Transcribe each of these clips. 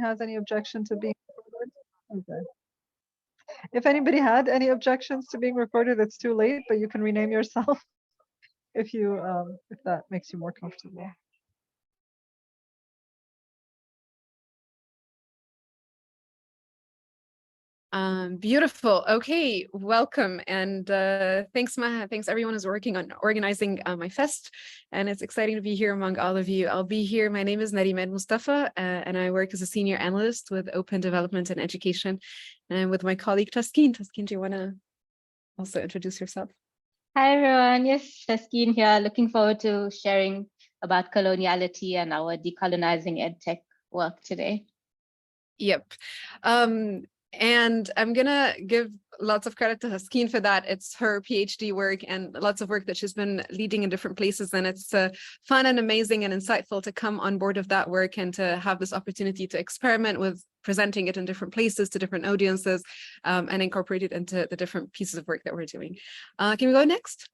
has any objection to being recorded? Okay. If anybody had any objections to being recorded, it's too late, but you can rename yourself if that makes you more comfortable. Beautiful. Okay, welcome. And thanks, Maha. Thanks everyone who's working on organizing my fest. And it's exciting to be here among all of you. I'll be here. My name is Nariman Moustafa, and I work as a senior analyst with Open Development and Education. And I'm with my colleague, Taskeen. Taskeen, do you want to also introduce yourself? Hi, everyone. Yes, Taskeen here. Looking forward to sharing about coloniality and our decolonizing edtech work today. Yep. And I'm gonna give lots of credit to Taskeen for that. It's her PhD work and lots of work that she's been leading in different places. And it's fun and amazing and insightful to come on board of that work and to have this opportunity to experiment with presenting it in different places to different audiences and incorporate it into the different pieces of work that we're doing. Can we go next?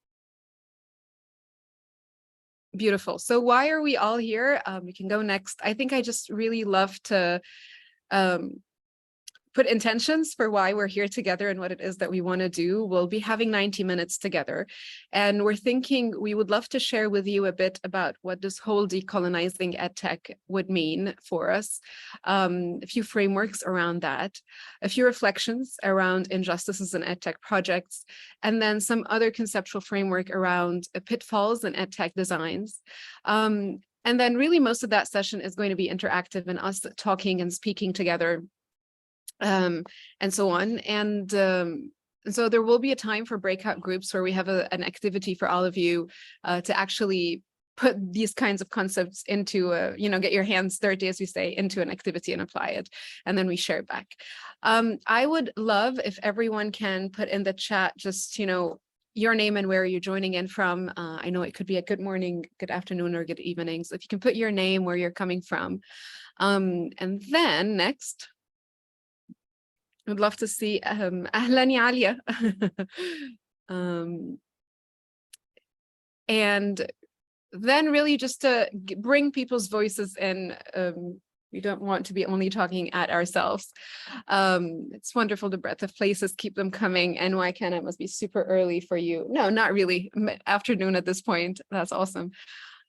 Beautiful. So why are we all here? We can go next. I think I just really love to put intentions for why we're here together and what it is that we want to do. We'll be having 90 minutes together. And we're thinking we would love to share with you a bit about what this whole decolonizing edtech would mean for us, a few frameworks around that, a few reflections around injustices in edtech projects, and then some other conceptual framework around pitfalls in edtech designs. And then really most of that session is going to be interactive and us talking and speaking together and so on. And so there will be a time for breakout groups where we have an activity for all of you to actually put these kinds of concepts into, get your hands dirty, as we say, into an activity and apply it. And then we share back. I would love if everyone can put in the chat just, your name and where you're joining in from. I know it could be a good morning, good afternoon, or good evening. So if you can put your name, where you're coming from. And then next, I'd love to see Ahlan ya Alia. And then really just to bring people's voices in. We don't want to be only talking at ourselves. It's wonderful, the breadth of places, keep them coming. And why can't it must be super early for you? No, not really. Afternoon at this point. That's awesome.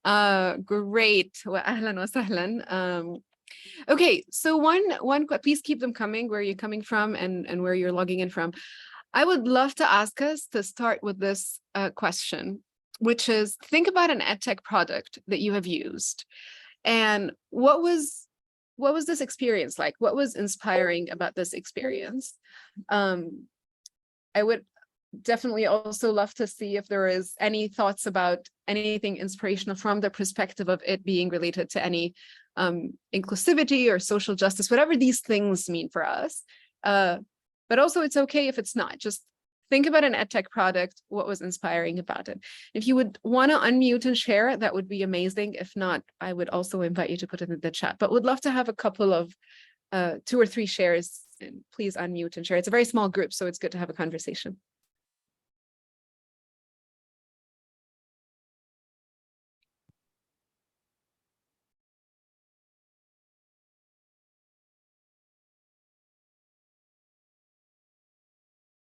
Great. Wa ahlan wa sahlan. Okay, so please keep them coming, where you're coming from and where you're logging in from. I would love to ask us to start with this question, which is, think about an edtech product that you have used. And what was this experience like? What was inspiring about this experience? I would definitely also love to see if there is any thoughts about anything inspirational from the perspective of it being related to any inclusivity or social justice, whatever these things mean for us. But also it's okay if it's not. Just think about an edtech product, what was inspiring about it. If you would want to unmute and share, that would be amazing. If not, I would also invite you to put it in the chat, but would love to have a couple of 2 or 3 shares, and please unmute and share. It's a very small group, so it's good to have a conversation.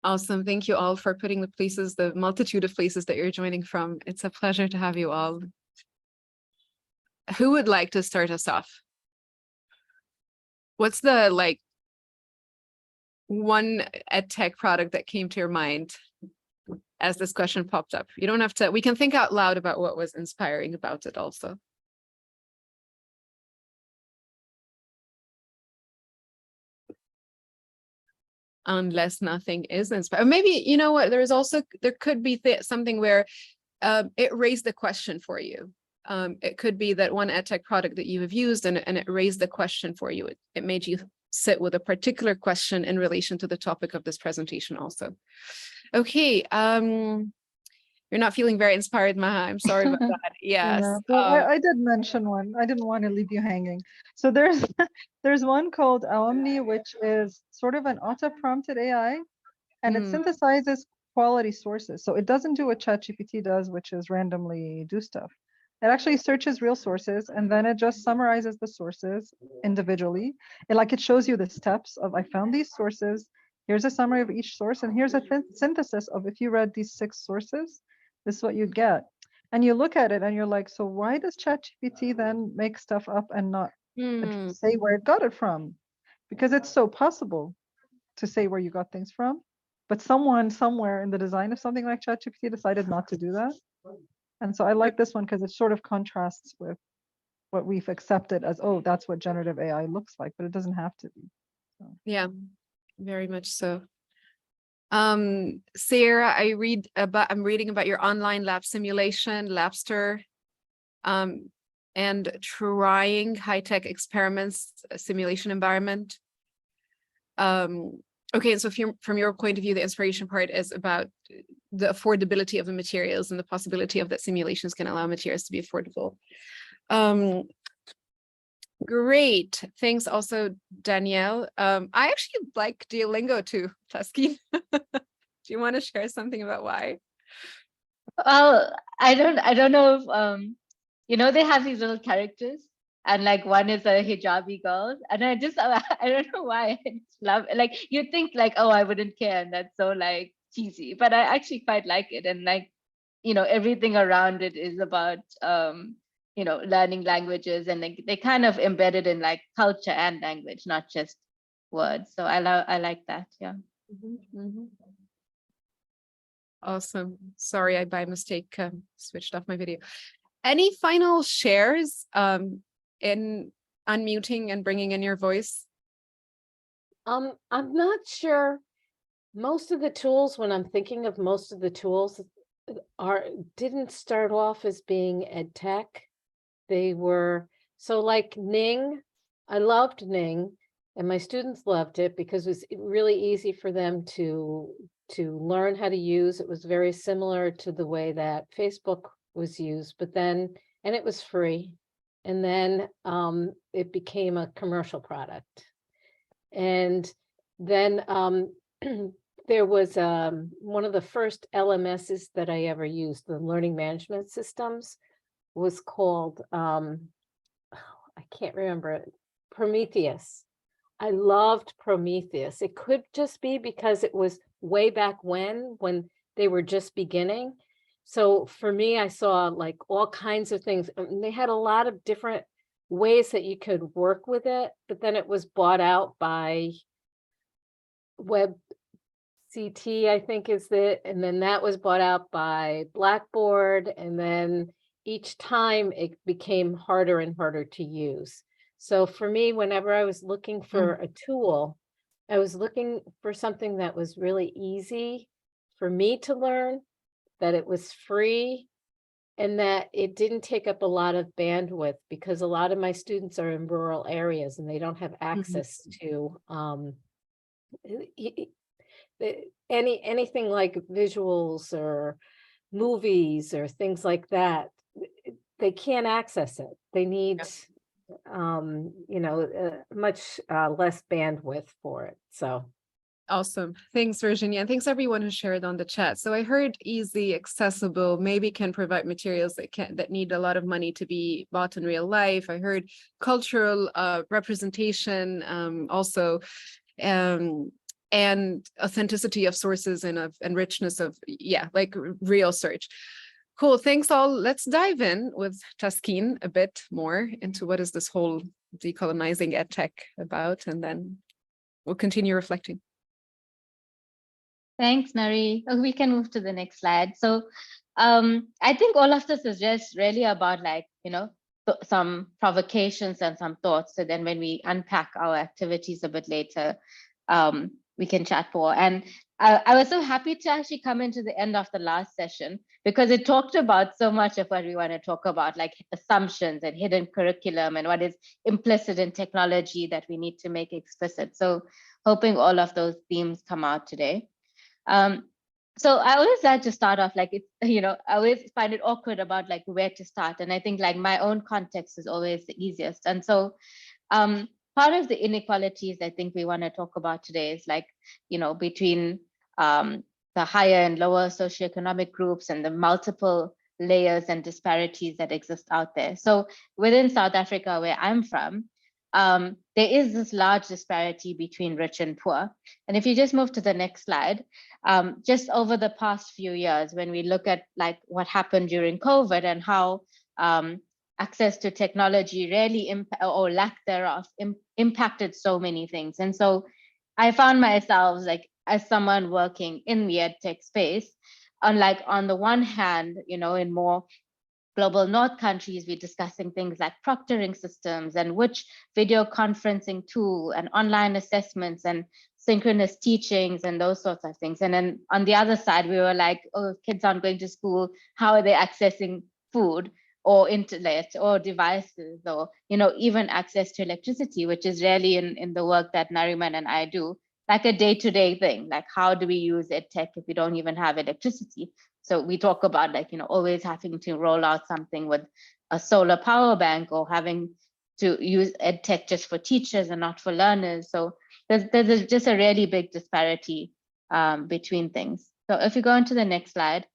Awesome. Thank you all for putting the multitude of places that you're joining from. It's a pleasure to have you all. Who would like to start us off? What's the one edtech product that came to your mind as this question popped up? You don't have to, we can think out loud about what was inspiring about it also. Unless nothing is inspired. Maybe, you know what, there could be something where it raised the question for you. It could be that one edtech product that you have used and it raised the question for you. It made you sit with a particular question in relation to the topic of this presentation also. Okay, you're not feeling very inspired, Maha. I'm sorry about that. Yes. Yeah, well, I did mention one. I didn't want to leave you hanging. So there's one called Omni, which is sort of an auto-prompted AI, and it synthesizes quality sources. So it doesn't do what ChatGPT does, which is randomly do stuff. It actually searches real sources and then it just summarizes the sources individually. It shows you the steps of I found these sources. Here's a summary of each source, and here's a synthesis of if you read these 6 sources, this is what you'd get. And you look at it and you're like, so why does ChatGPT then make stuff up and not say where it got it from? Because it's so possible to say where you got things from, but someone somewhere in the design of something like ChatGPT decided not to do that. And so I like this one because it sort of contrasts with what we've accepted as, oh, that's what generative AI looks like, but it doesn't have to be. So. Yeah, very much so. Sarah, I'm reading about your online lab simulation, Labster, and trying high-tech experiments, simulation environment. Okay, so from your point of view, the inspiration part is about the affordability of the materials and the possibility of that simulations can allow materials to be affordable. Great, thanks also, Danielle. I actually like Duolingo too, Taskeen. Do you want to share something about why? Well, I don't know if you know, they have these little characters, and like one is a hijabi girl, and I don't know why I just love it. Like you think like, oh, I wouldn't care, and that's so like cheesy, but I actually quite like it, and like, you know, everything around it is about you know, learning languages, and they kind of embedded in like culture and language, not just words. So I like that. Yeah. Awesome. Sorry, I by mistake switched off my video. Any final shares in unmuting and bringing in your voice? I'm not sure. Most of the tools, when I'm thinking of most of the tools, didn't start off as being ed tech. They were, so like Ning, I loved Ning, and my students loved it because it was really easy for them to learn how to use. It was very similar to the way that Facebook was used, but then, and it was free. And then it became a commercial product. And then there was one of the first LMSs that I ever used, the learning management systems, was called, I can't remember it, Prometheus. I loved Prometheus. It could just be because it was way back when they were just beginning. So for me, I saw like all kinds of things. They had a lot of different ways that you could work with it, but then it was bought out by WebCT, I think is it, and then that was bought out by Blackboard, and then each time it became harder and harder to use. So for me, whenever I was looking for a tool, I was looking for something that was really easy for me to learn, that it was free, and that it didn't take up a lot of bandwidth, because a lot of my students are in rural areas and they don't have access to anything like visuals or movies or things like that. They can't access it. They need you know, much less bandwidth for it. So Awesome. Thanks, Virginia. And thanks everyone who shared on the chat. So I heard easy, accessible, maybe can provide materials that need a lot of money to be bought in real life. I heard cultural representation also, and authenticity of sources and richness of, yeah, like real search. Cool. Thanks all. Let's dive in with Taskeen a bit more into what is this whole decolonizing edtech about, and then we'll continue reflecting. Thanks, Nari. Oh, we can move to the next slide. So I think all of this is just really about like, you know, some provocations and some thoughts. So then when we unpack our activities a bit later, we can chat more. And I was so happy to actually come into the end of the last session, because it talked about so much of what we want to talk about, like assumptions and hidden curriculum and what is implicit in technology that we need to make explicit. So hoping all of those themes come out today. So I always like to start off like, it's, you know, I always find it awkward about like where to start. And I think like my own context is always the easiest. And so part of the inequalities I think we want to talk about today is like, you know, between the higher and lower socioeconomic groups and the multiple layers and disparities that exist out there. So within South Africa, where I'm from, there is this large disparity between rich and poor. And if you just move to the next slide, just over the past few years, when we look at like what happened during COVID and how access to technology really or lack thereof impacted so many things. And so I found myself like as someone working in the edtech space, unlike on the one hand, you know, in more global north countries, we're discussing things like proctoring systems and which video conferencing tool and online assessments and synchronous teachings and those sorts of things. And then on the other side, we were like, oh, kids aren't going to school. How are they accessing food or internet or devices or, you know, even access to electricity, which is really in the work that Nariman and I do, like a day-to-day thing. Like, how do we use EdTech if we don't even have electricity? So we talk about like, you know, always having to roll out something with a solar power bank or having to use EdTech just for teachers and not for learners. So there's just a really big disparity between things. So if you go into the next slide.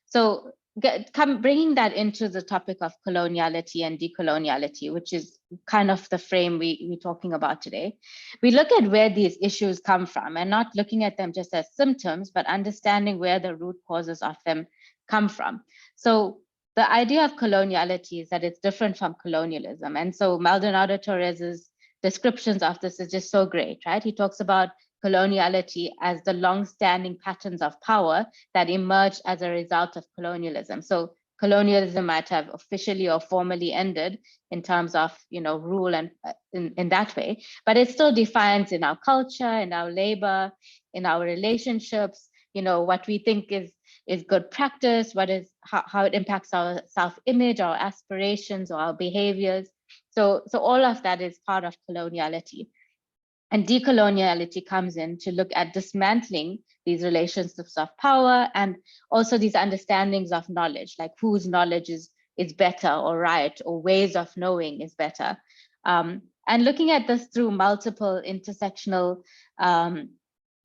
So bringing that into the topic of coloniality and decoloniality, which is kind of the frame we're talking about today. We look at where these issues come from and not looking at them just as symptoms, but understanding where the root causes of them come from. So the idea of coloniality is that it's different from colonialism. And so Maldonado Torres's descriptions of this is just so great, right? He talks about coloniality as the long-standing patterns of power that emerged as a result of colonialism. So colonialism might have officially or formally ended in terms of, you know, rule and in that way, but it still defines in our culture, in our labor, in our relationships, you know, what we think is good practice, what is how it impacts our self-image, our aspirations, or our behaviors. So all of that is part of coloniality. And decoloniality comes in to look at dismantling these relationships of power and also these understandings of knowledge, like whose knowledge is better or right, or ways of knowing is better. And looking at this through multiple intersectional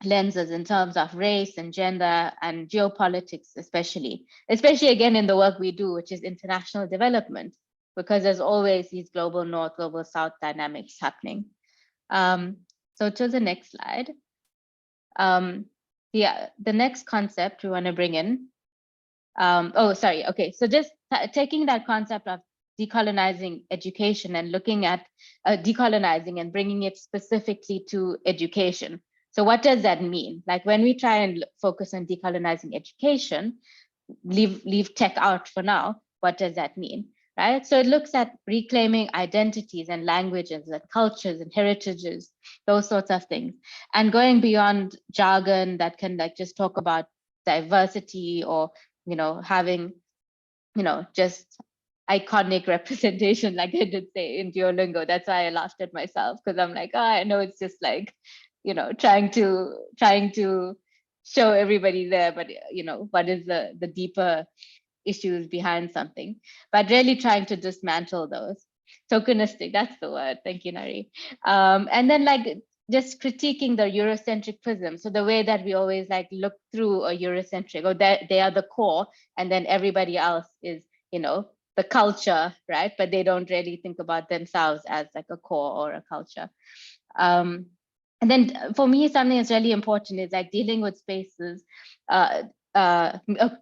lenses in terms of race and gender and geopolitics, especially again in the work we do, which is international development, because there's always these global north, global south dynamics happening. So to the next slide. The next concept we want to bring in. So just taking that concept of decolonizing education and looking at decolonizing and bringing it specifically to education. So what does that mean? Like when we try and focus on decolonizing education, leave tech out for now, what does that mean? Right? So it looks at reclaiming identities and languages and cultures and heritages, those sorts of things, and going beyond jargon that can like just talk about diversity or, you know, having, you know, just iconic representation, like I did say in Duolingo. That's why I laughed at myself, because I'm like, oh, I know it's just like, you know, trying to show everybody there, but you know, what is the deeper issues behind something, but really trying to dismantle those. Tokenistic, that's the word. Thank you, Nari. And then like just critiquing the Eurocentric prism. So the way that we always like look through a Eurocentric, or that they are the core, and then everybody else is, you know, the culture, right? But they don't really think about themselves as like a core or a culture. And then for me, something that's really important is like dealing with spaces,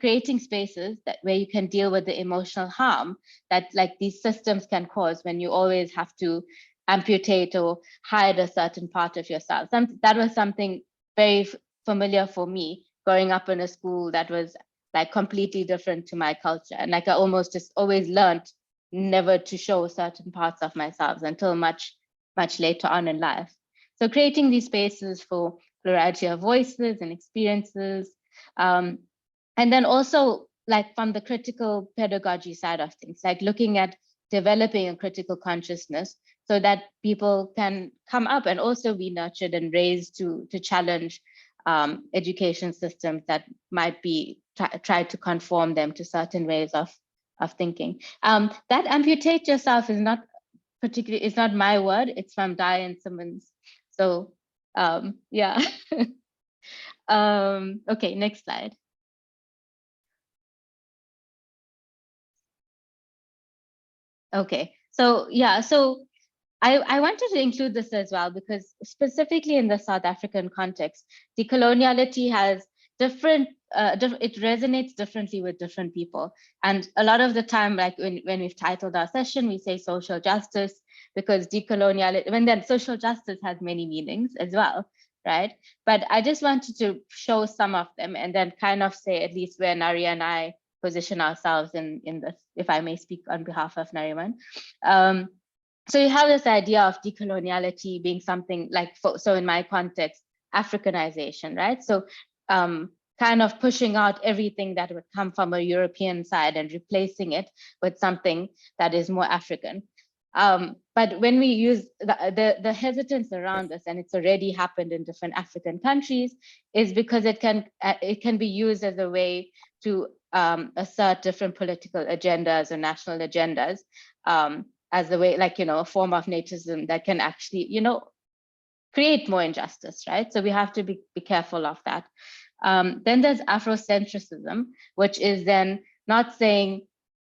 creating spaces that where you can deal with the emotional harm that like these systems can cause when you always have to amputate or hide a certain part of yourself. That was something very familiar for me growing up in a school that was like completely different to my culture. And like I almost just always learned never to show certain parts of myself until much later on in life. So creating these spaces for plurality of voices and experiences, and then also like from the critical pedagogy side of things, like looking at developing a critical consciousness so that people can come up and also be nurtured and raised to challenge education systems that might be try to conform them to certain ways of thinking. That amputate yourself is not particularly, it's not my word, it's from Diane Simmons. So yeah. Okay, next slide. Okay, so yeah, so I wanted to include this as well because specifically in the South African context, decoloniality has different, it resonates differently with different people. And a lot of the time, like when we've titled our session, we say social justice because decoloniality, when then social justice has many meanings as well, right? But I just wanted to show some of them and then kind of say at least where Nari and I position ourselves in this, if I may speak on behalf of Nariman. So you have this idea of decoloniality being something like, so in my context, Africanization, right? So kind of pushing out everything that would come from a European side and replacing it with something that is more African. But when we use the hesitance around this, and it's already happened in different African countries, is because it can be used as a way to assert different political agendas or national agendas as a way, like, a form of nativism that can actually, create more injustice, right? So we have to be careful of that. Then there's Afrocentrism, which is then not saying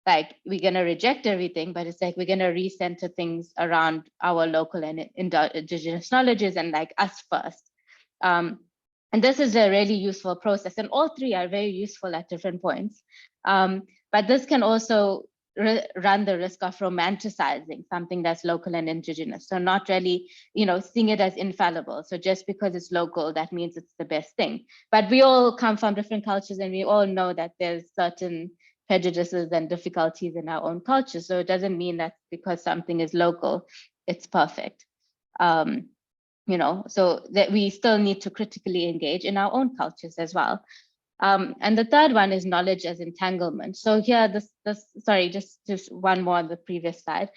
like we're going to reject everything, but it's like we're going to recenter things around our local and indigenous knowledges and like us first. And this is a really useful process, and all three are very useful at different points. But this can also run the risk of romanticizing something that's local and indigenous. So not really, seeing it as infallible. So just because it's local, that means it's the best thing. But we all come from different cultures and we all know that there's certain prejudices and difficulties in our own culture. So it doesn't mean that because something is local, it's perfect. So that we still need to critically engage in our own cultures as well. And the third one is knowledge as entanglement. So here, sorry, just one more on the previous slide.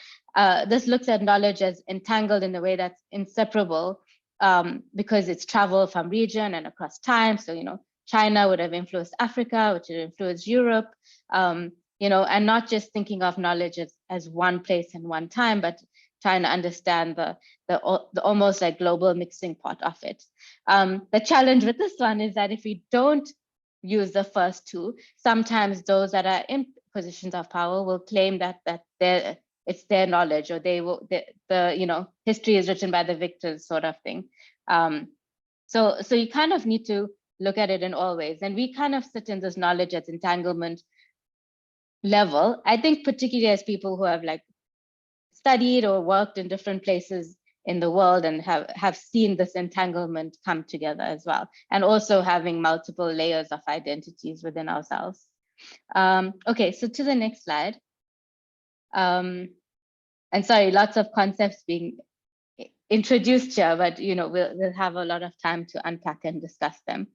This looks at knowledge as entangled in a way that's inseparable because it's travel from region and across time. So, China would have influenced Africa, which would influence Europe, and not just thinking of knowledge as one place and one time, but trying to understand the almost like global mixing pot of it. The challenge with this one is that if we don't use the first two, sometimes those that are in positions of power will claim that it's their knowledge, or they will history is written by the victors sort of thing. So you kind of need to look at it in all ways, and we kind of sit in this knowledge as entanglement level. I think particularly as people who have like studied or worked in different places in the world and have seen this entanglement come together as well, and also having multiple layers of identities within ourselves. Okay, so to the next slide. And sorry, lots of concepts being introduced here, but we'll have a lot of time to unpack and discuss them.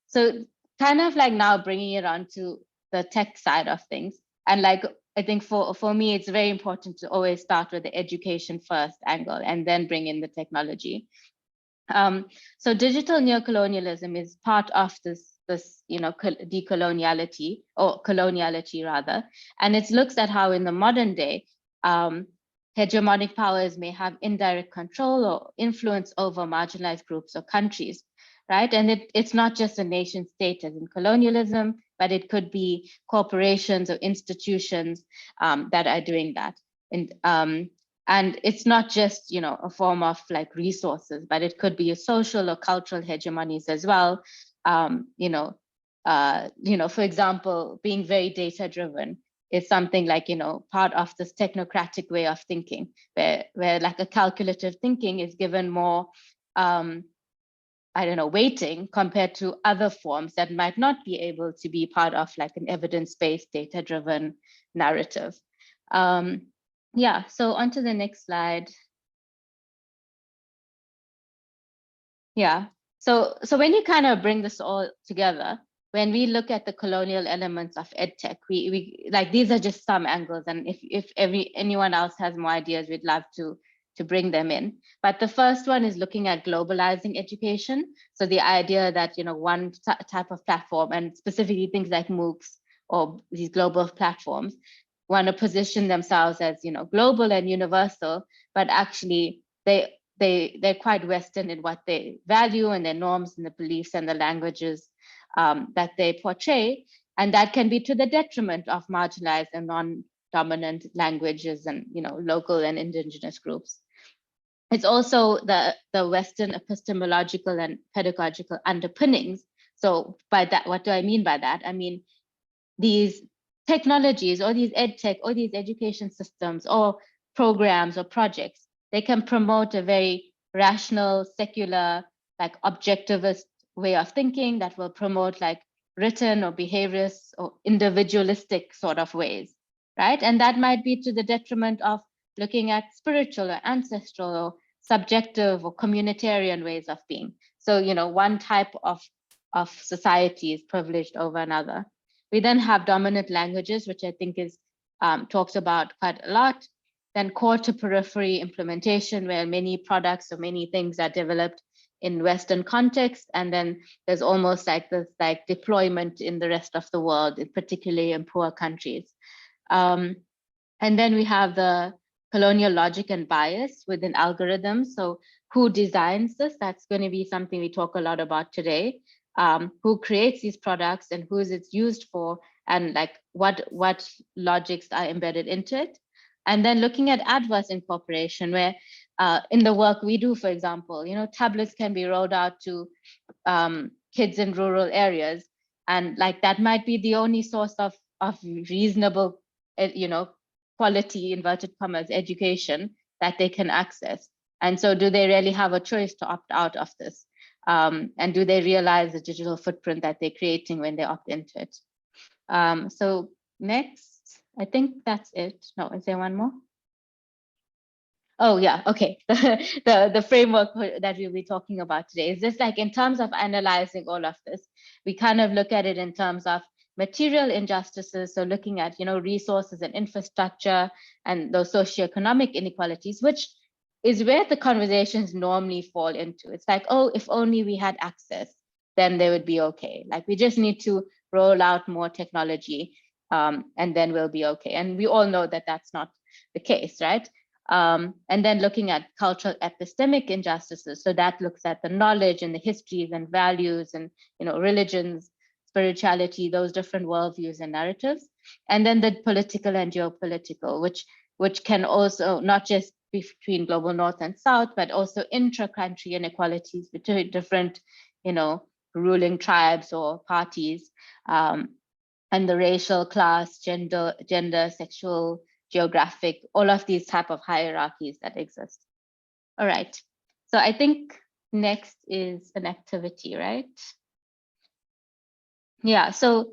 So kind of like now bringing it on to the tech side of things, and like I think for me, it's very important to always start with the education first angle and then bring in the technology. So digital neocolonialism is part of this decoloniality, or coloniality rather, and it looks at how in the modern day, hegemonic powers may have indirect control or influence over marginalized groups or countries, right? And it's not just a nation state as in colonialism, but it could be corporations or institutions that are doing that. And it's not just, a form of like resources, but it could be a social or cultural hegemonies as well. For example, being very data driven is something like, part of this technocratic way of thinking, where like a calculative thinking is given more, weighting compared to other forms that might not be able to be part of like an evidence-based data-driven narrative. Yeah, so on to the next slide. Yeah, so when you kind of bring this all together, when we look at the colonial elements of EdTech, we like, these are just some angles, and if anyone else has more ideas, we'd love to bring them in. But the first one is looking at globalizing education. So the idea that, one type of platform, and specifically things like MOOCs or these global platforms, want to position themselves as, global and universal, but actually they're quite Western in what they value and their norms and the beliefs and the languages that they portray. And that can be to the detriment of marginalized and dominant languages and, local and indigenous groups. It's also the Western epistemological and pedagogical underpinnings. So by that, what do I mean by that? I mean, these technologies or these ed tech or these education systems or programs or projects, they can promote a very rational, secular, like objectivist way of thinking that will promote like written or behaviorist or individualistic sort of ways, right? And that might be to the detriment of looking at spiritual or ancestral or subjective or communitarian ways of being. So, one type of society is privileged over another. We then have dominant languages, which I think is talked about quite a lot. Then core to periphery implementation, where many products or many things are developed in Western context. And then there's almost like this like deployment in the rest of the world, particularly in poor countries. And then we have the colonial logic and bias within algorithms. So who designs this? That's going to be something we talk a lot about today. Who creates these products and who is it used for, and like what logics are embedded into it. And then looking at adverse incorporation, where in the work we do, for example, tablets can be rolled out to kids in rural areas, and like that might be the only source of reasonable, quality, inverted commas, education that they can access. And so do they really have a choice to opt out of this? And do they realize the digital footprint that they're creating when they opt into it? So next, I think that's it. No, is there one more? Oh yeah, okay. The framework that we'll be talking about today is just like in terms of analyzing all of this, we kind of look at it in terms of material injustices. So looking at, resources and infrastructure and those socioeconomic inequalities, which is where the conversations normally fall into. It's like, oh, if only we had access, then they would be okay. Like we just need to roll out more technology and then we'll be okay. And we all know that that's not the case, right? And then looking at cultural epistemic injustices. So that looks at the knowledge and the histories and values and, religions, spirituality, those different worldviews and narratives. And then the political and geopolitical, which can also not just between global north and south, but also intra-country inequalities between different, ruling tribes or parties, and the racial, class, gender, sexual, geographic, all of these type of hierarchies that exist. All right, so I think next is an activity, right? Yeah, so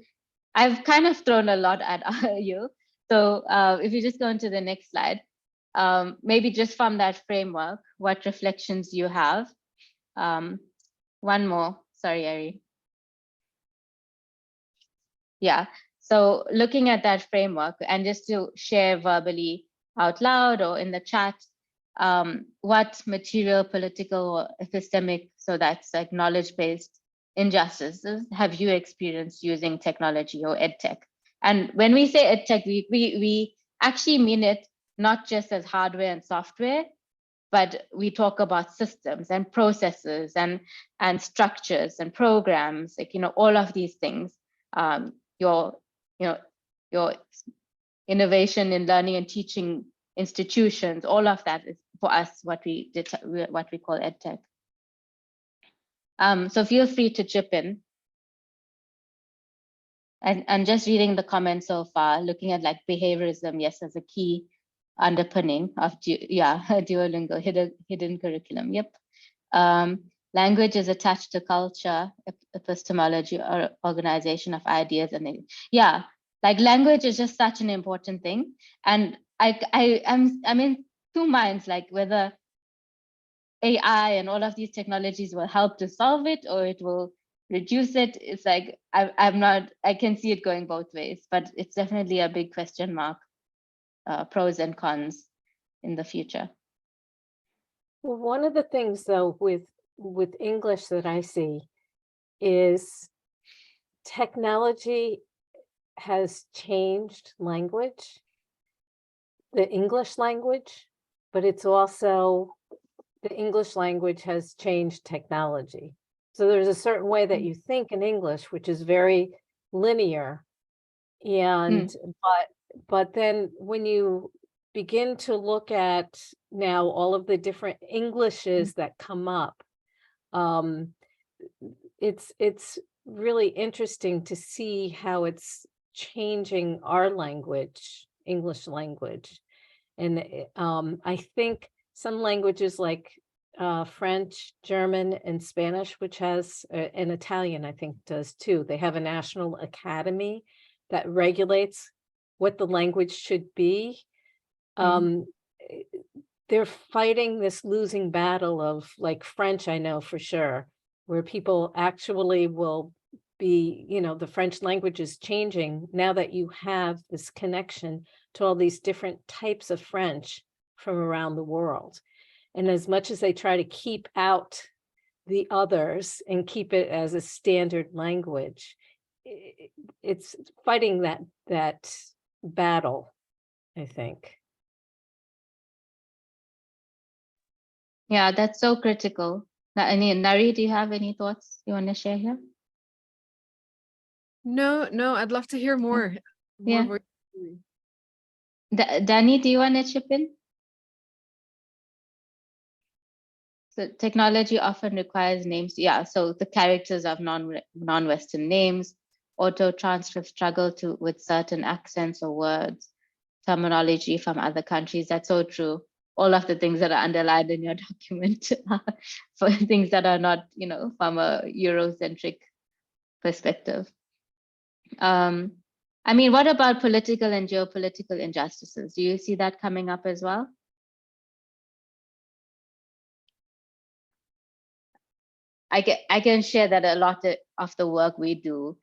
I've kind of thrown a lot at you. So if you just go into the next slide, maybe just from that framework, what reflections you have. One more, sorry, Ari. Yeah, so looking at that framework and just to share verbally out loud or in the chat, what material, political, or epistemic, so that's like knowledge-based injustices have you experienced using technology or edtech? And when we say edtech, we actually mean it not just as hardware and software, but we talk about systems and processes and structures and programs, like, all of these things. Your innovation in learning and teaching institutions, all of that is for us what we call edtech. So feel free to chip in. And just reading the comments so far, looking at like behaviorism, yes, as a key underpinning of Duolingo, hidden curriculum. Yep. Language is attached to culture, epistemology, or organization of ideas, and like language is just such an important thing. And I'm in two minds, like whether AI and all of these technologies will help to solve it or it will reduce it. It's like I can see it going both ways, but it's definitely a big question mark. Pros and cons in the future. Well, one of the things though with English that I see is technology has changed language, the English language, but it's also the English language has changed technology. So there's a certain way that you think in English, which is very linear, and but But then when you begin to look at now all of the different Englishes that come up, um, it's really interesting to see how it's changing our language, English language. And I think some languages like French, German, and Spanish, which has, and Italian, I think does too. They have a national academy that regulates what the language should be. eh, They're fighting this losing battle of, like, French, I know for sure, where people actually will be, the French language is changing now that you have this connection to all these different types of French from around the world. And as much as they try to keep out the others and keep it as a standard language, it's fighting that battle, I think. Yeah, that's so critical. Nari, do you have any thoughts you want to share here? No, I'd love to hear more. Yeah. More. Danny, do you want to chip in? So technology often requires names. Yeah, so the characters of non-Western names, auto transcripts struggle with certain accents or words, terminology from other countries. That's so true. All of the things that are underlined in your document for things that are not, from a Eurocentric perspective. I mean, what about political and geopolitical injustices? Do you see that coming up as well? I can share that a lot of the work we do,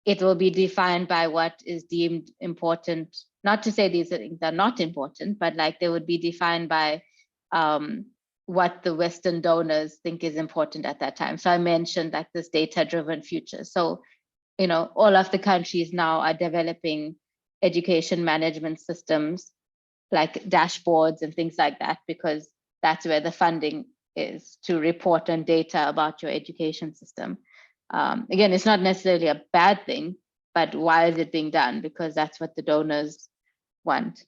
it will be defined by what is deemed important. Not to say these things are not important, but like they would be defined by what the Western donors think is important at that time. So I mentioned like this data-driven future. So, all of the countries now are developing education management systems like dashboards and things like that, because that's where the funding is to report on data about your education system. Again, it's not necessarily a bad thing, but why is it being done? Because that's what the donors want.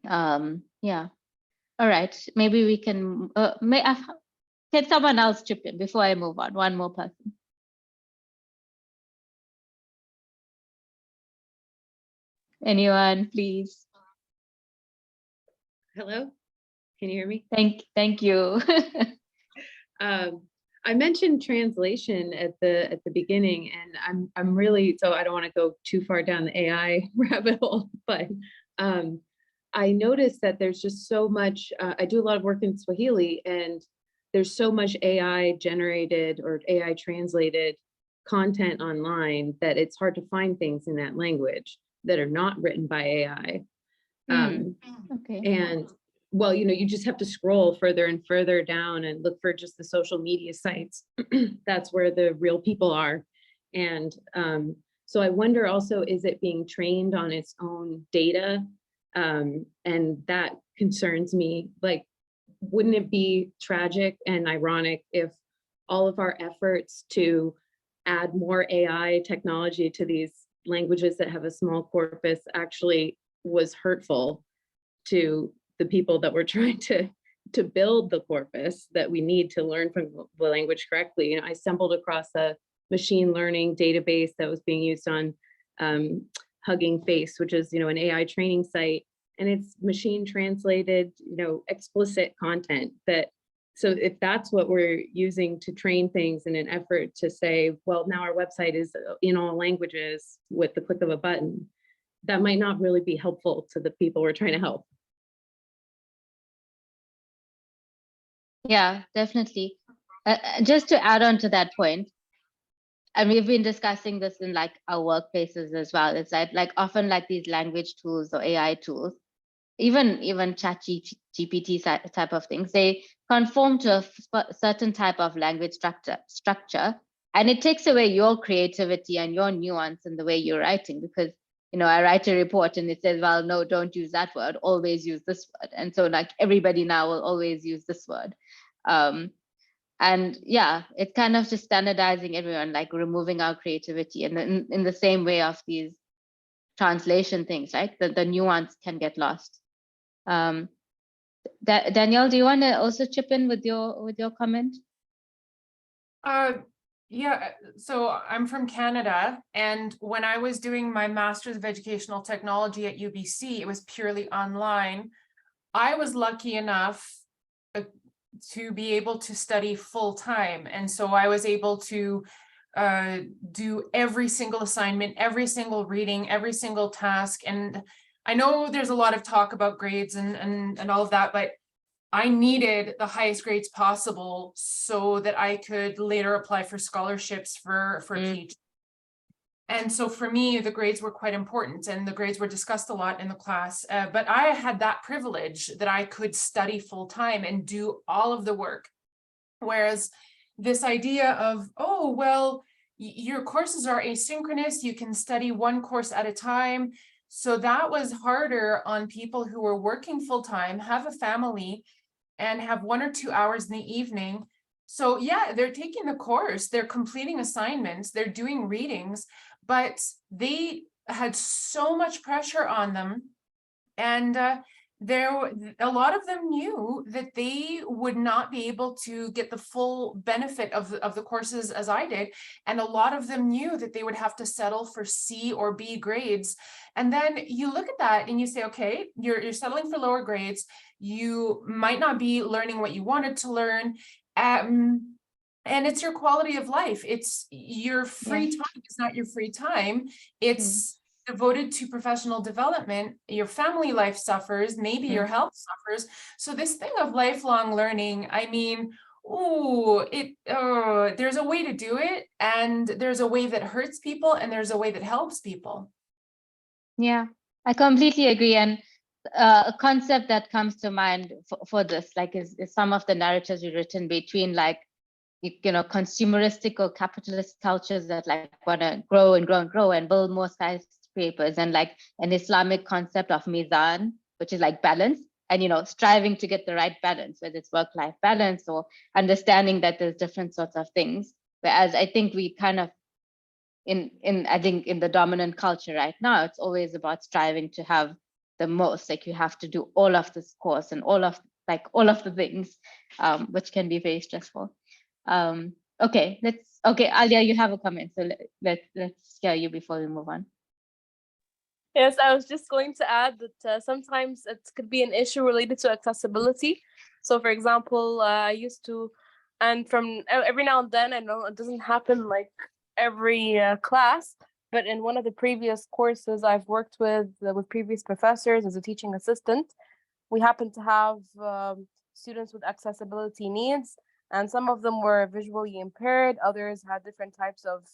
Yeah. All right. Maybe we can, can someone else chip in before I move on? One more person. Anyone, please. Hello, can you hear me? Thank you. I mentioned translation at the beginning, and I'm really, so I don't want to go too far down the AI rabbit hole, but I noticed that there's just so much. I do a lot of work in Swahili, and there's so much AI generated or AI translated content online that it's hard to find things in that language that are not written by AI. Okay. And well, you just have to scroll further and further down and look for just the social media sites. That's where the real people are. And so I wonder also, is it being trained on its own data? And that concerns me. Like, wouldn't it be tragic and ironic if all of our efforts to add more AI technology to these languages that have a small corpus actually was hurtful to the people that we're trying to build the corpus that we need to learn from the language correctly? I stumbled across a machine learning database that was being used on Hugging Face, which is an AI training site, and it's machine translated explicit content. So if that's what we're using to train things in an effort to say, well, now our website is in all languages with the click of a button, that might not really be helpful to the people we're trying to help. Yeah, definitely. Just to add on to that point, and we've been discussing this in like our workplaces as well. It's like often like these language tools or AI tools, even ChatGPT type of things, they conform to a certain type of language structure, and it takes away your creativity and your nuance in the way you're writing. Because I write a report and it says, well, no, don't use that word, always use this word. And so like everybody now will always use this word. And yeah, it's kind of just standardizing everyone, like removing our creativity. And in the same way of these translation things, right? The nuance can get lost. Danielle, do you want to also chip in with your comment? Yeah, so I'm from Canada, and when I was doing my Master's of Educational Technology at UBC, it was purely online. I was lucky enough to be able to study full time, and so I was able to do every single assignment, every single reading, every single task. And I know there's a lot of talk about grades and all of that, but I needed the highest grades possible so that I could later apply for scholarships for PhD. And so for me, the grades were quite important, and the grades were discussed a lot in the class. But I had that privilege that I could study full time and do all of the work. Whereas this idea of, oh, well, your courses are asynchronous, you can study one course at a time. So that was harder on people who were working full time, have a family, and have 1 or 2 hours in the evening. So yeah, they're taking the course, they're completing assignments, they're doing readings, but they had so much pressure on them. And a lot of them knew that they would not be able to get the full benefit of the courses as I did. And a lot of them knew that they would have to settle for C or B grades. And then you look at that and you say, okay, you're settling for lower grades. You might not be learning what you wanted to learn. And it's your quality of life. It's your free time. It's not your free time. It's devoted to professional development. Your family life suffers, maybe your health suffers. So this thing of lifelong learning, I mean, there's a way to do it, and there's a way that hurts people, and there's a way that helps people. Yeah, I completely agree. And a concept that comes to mind for this, like, is some of the narratives we've written between, like, consumeristic or capitalist cultures that like want to grow and grow and grow and build more skyscrapers, and like an Islamic concept of mizan, which is like balance, and striving to get the right balance, whether it's work-life balance or understanding that there's different sorts of things. Whereas I think we kind of in the dominant culture right now, it's always about striving to have the most. Like, you have to do all of this course and all of the things, which can be very stressful. Okay, Alia, you have a comment, so let's hear you before we move on. Yes, I was just going to add that sometimes it could be an issue related to accessibility. So for example, I used to, and from every now and then, I know it doesn't happen like every class, but in one of the previous courses I've worked with previous professors as a teaching assistant, we happened to have students with accessibility needs. And some of them were visually impaired, others had different types of,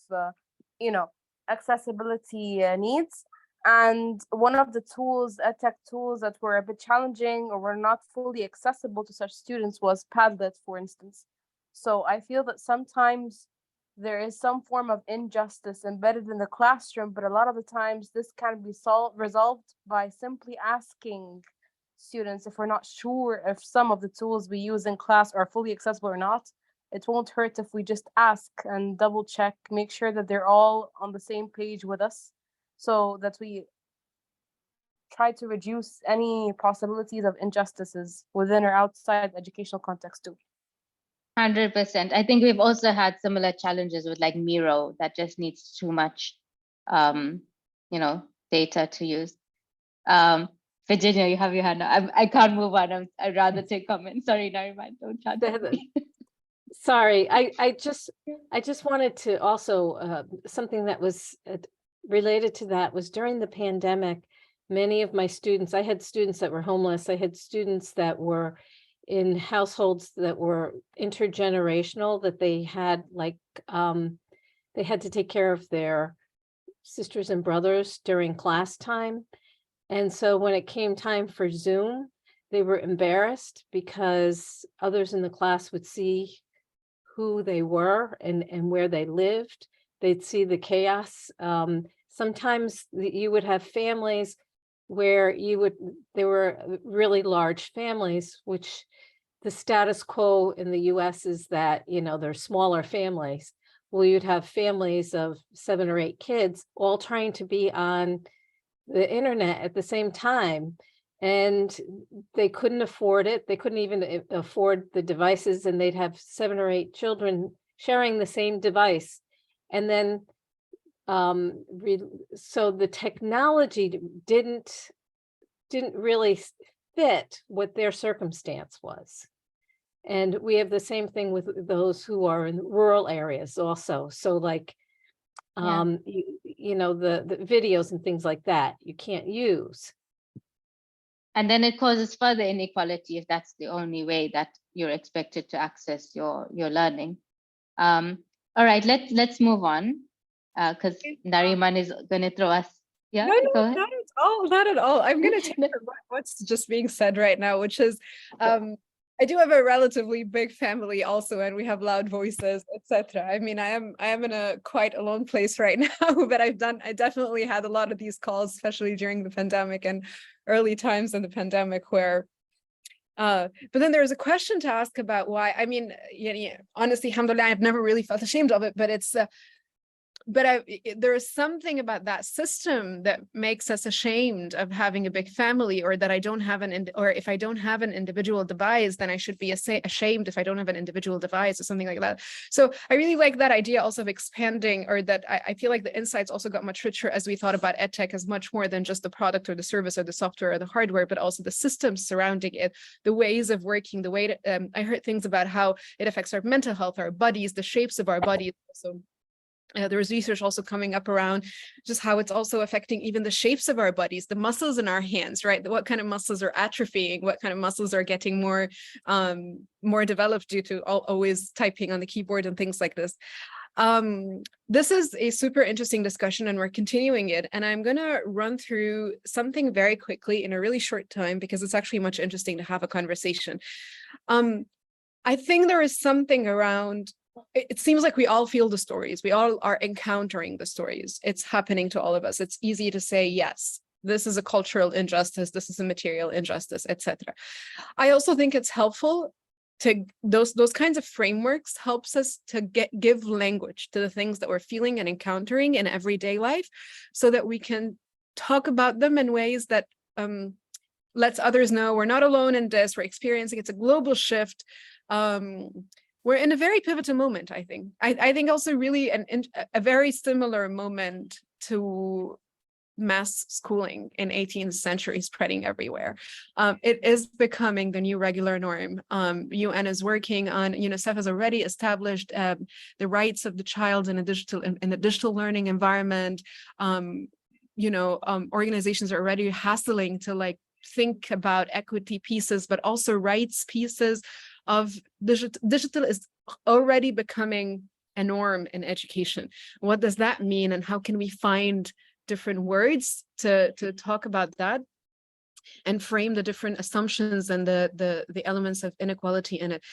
accessibility needs. And one of the tools, EdTech tools that were a bit challenging or were not fully accessible to such students was Padlet, for instance. So I feel that sometimes there is some form of injustice embedded in the classroom, but a lot of the times this can be resolved by simply asking students if we're not sure if some of the tools we use in class are fully accessible or not. It won't hurt if we just ask and double check, make sure that they're all on the same page with us, so that we try to reduce any possibilities of injustices within or outside the educational context too. 100%. I think we've also had similar challenges with like Miro that just needs too much, data to use. Virginia, you have your hand up. I can't move on. I'd rather take comments. Sorry, Nariman, don't chat with me. Sorry, I just wanted to also, something that was related to that was during the pandemic, many of my students, I had students that were homeless. I had students that were in households that were intergenerational, that they had they had to take care of their sisters and brothers during class time. And so when it came time for Zoom, they were embarrassed because others in the class would see who they were and where they lived. They'd see the chaos. Sometimes you would have families where they were really large families, which the status quo in the US is that, they're smaller families. Well, you'd have families of 7 or 8 kids all trying to be on the internet at the same time, and they couldn't afford it. They couldn't even afford the devices, and they'd have 7 or 8 children sharing the same device. And then so the technology didn't really fit what their circumstance was. And we have the same thing with those who are in rural areas also. So like, you know, the videos and things like that, you can't use. And then it causes further inequality if that's the only way that you're expected to access your learning. All right, let's move on, because Nariman is going to throw us. Yeah, No, go ahead. not at all, not at all. I'm going to take what's just being said right now, which is, I do have a relatively big family also, and we have loud voices, etc. I mean, I am in a quite alone place right now, but I definitely had a lot of these calls, especially during the pandemic and early times in the pandemic, where but then there's a question to ask about why. I mean, honestly, alhamdulillah, I've never really felt ashamed of it, but it's but there is something about that system that makes us ashamed of having a big family, or that I don't have or if I don't have an individual device, then I should be ashamed if I don't have an individual device or something like that. So I really like that idea also of expanding, or that I feel like the insights also got much richer as we thought about EdTech as much more than just the product or the service or the software or the hardware, but also the systems surrounding it, the ways of working, the way to, I heard things about how it affects our mental health, our bodies, the shapes of our bodies. So there was research also coming up around just how it's also affecting even the shapes of our bodies, the muscles in our hands, right? What kind of muscles are atrophying, what kind of muscles are getting more developed due to always typing on the keyboard and things like this. This is a super interesting discussion, and we're continuing it. And I'm going to run through something very quickly in a really short time, because it's actually much interesting to have a conversation. I think there is something around, it seems like we all feel the stories. We all are encountering the stories. It's happening to all of us. It's easy to say, yes, this is a cultural injustice, this is a material injustice, etc. I also think it's helpful to those kinds of frameworks helps us to give language to the things that we're feeling and encountering in everyday life, so that we can talk about them in ways that lets others know we're not alone in this, we're experiencing, it's a global shift. We're in a very pivotal moment, I think. I think also really a very similar moment to mass schooling in 18th century spreading everywhere. It is becoming the new regular norm. UN is working on, UNICEF has already established the rights of the child in a digital learning environment. Organizations are already hassling to like think about equity pieces, but also rights pieces of digital is already becoming a norm in education. What does that mean, and how can we find different words to talk about that and frame the different assumptions and the elements of inequality in it?